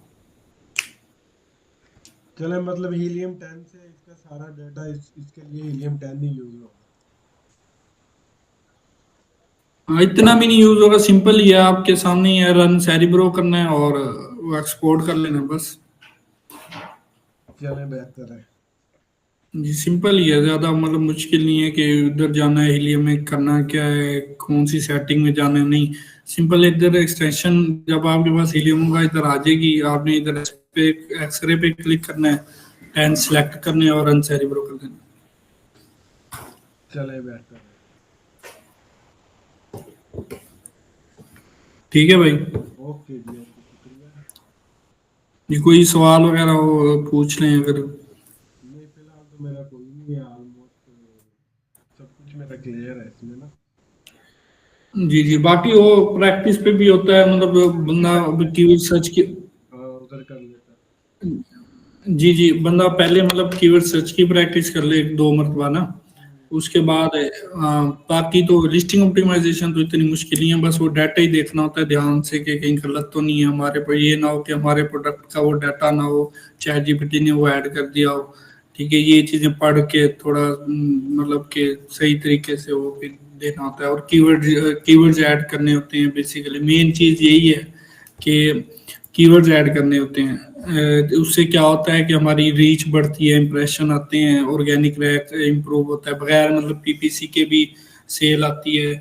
चले मतलब हीलियम 10 से इसका सारा डाटा इसके लिए हीलियम 10 ही यूज होगा। हाँ, इतना भी नहीं यूज होगा, सिंपल ही है, आपके सामने ही है, रन सेरिब्रो करना है और वो एक्सपोर्ट कर लेना है बस। चले बेहतर है। जी, सिंपल ही है, ज्यादा मतलब मुश्किल नहीं है कि उधर जाना है, हीलियम में करना क्या है, कौन सी सेटिंग में जाना है, नहीं। सिंपल इधर एक्सटेंशन, जब आपके पास हीलियम होगा इधर आ जाएगी, आपने इधर पे एक्सरे पे क्लिक करना है, 10 सेलेक्ट करने हैं और रन सेरिब्रो कर देना। चले बेहतर है। ठीक है भाई। ओके जी, ओके, शुक्रिया। ये कोई सवाल वगैरह हो पूछ लें अगर। नहीं, फिलहाल तो मेरा कोई नहीं है, ऑलमोस्ट सब कुछ मेरा क्लियर है इसमें ना। जी जी, बाकी वो प्रैक्टिस पे भी होता है, मतलब बंदा कीवर्ड सर्च की। हाँ, उधर कर लेता है। जी जी, बंदा पहले मतलब कीवर्ड सर्च की प्रैक्टिस कर ले एक दो मरतबा ना। उसके बाद बाकी तो लिस्टिंग ऑप्टिमाइजेशन तो इतनी मुश्किल नहीं है, बस वो डाटा ही देखना होता है ध्यान से कि कहीं गलत तो नहीं है हमारे पर, ये ना हो कि हमारे प्रोडक्ट का वो डाटा ना हो, चैट जीपीटी ने वो ऐड कर दिया हो। ठीक है, ये चीजें पढ़ के थोड़ा मतलब कि सही तरीके से वो फिर देना होता है, और कीवर्ड्स ऐड करने होते हैं। बेसिकली मेन चीज यही है कि कीवर्ड्स ऐड करने होते हैं। उससे क्या होता है कि हमारी रीच बढ़ती है, इंप्रेशन आते हैं, ऑर्गेनिक रैंक इम्प्रूव होता है, बगैर मतलब पीपीसी के भी सेल आती है।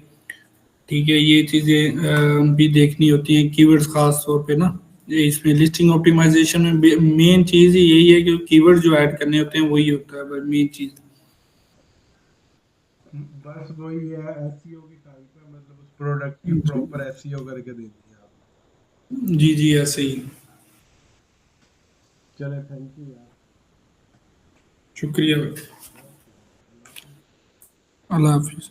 ठीक है, ये चीजें भी देखनी होती हैं, कीवर्ड्स खास तौर पे ना। इसमें लिस्टिंग ऑप्टिमाइजेशन में मेन चीज ही यही है कि कीवर्ड जो ऐड करने होते हैं वही होता है मेन चीज। बस वही है, एसईओ की टाइप है, मतलब उस प्रोडक्ट की प्रॉपर एसईओ करके देनी है आपने। जी जी, ऐसे ही। चले, थैंक यू यार। शुक्रिया। ओके भाई, अल्लाह हाफिज़। अल्लाह हाफिज।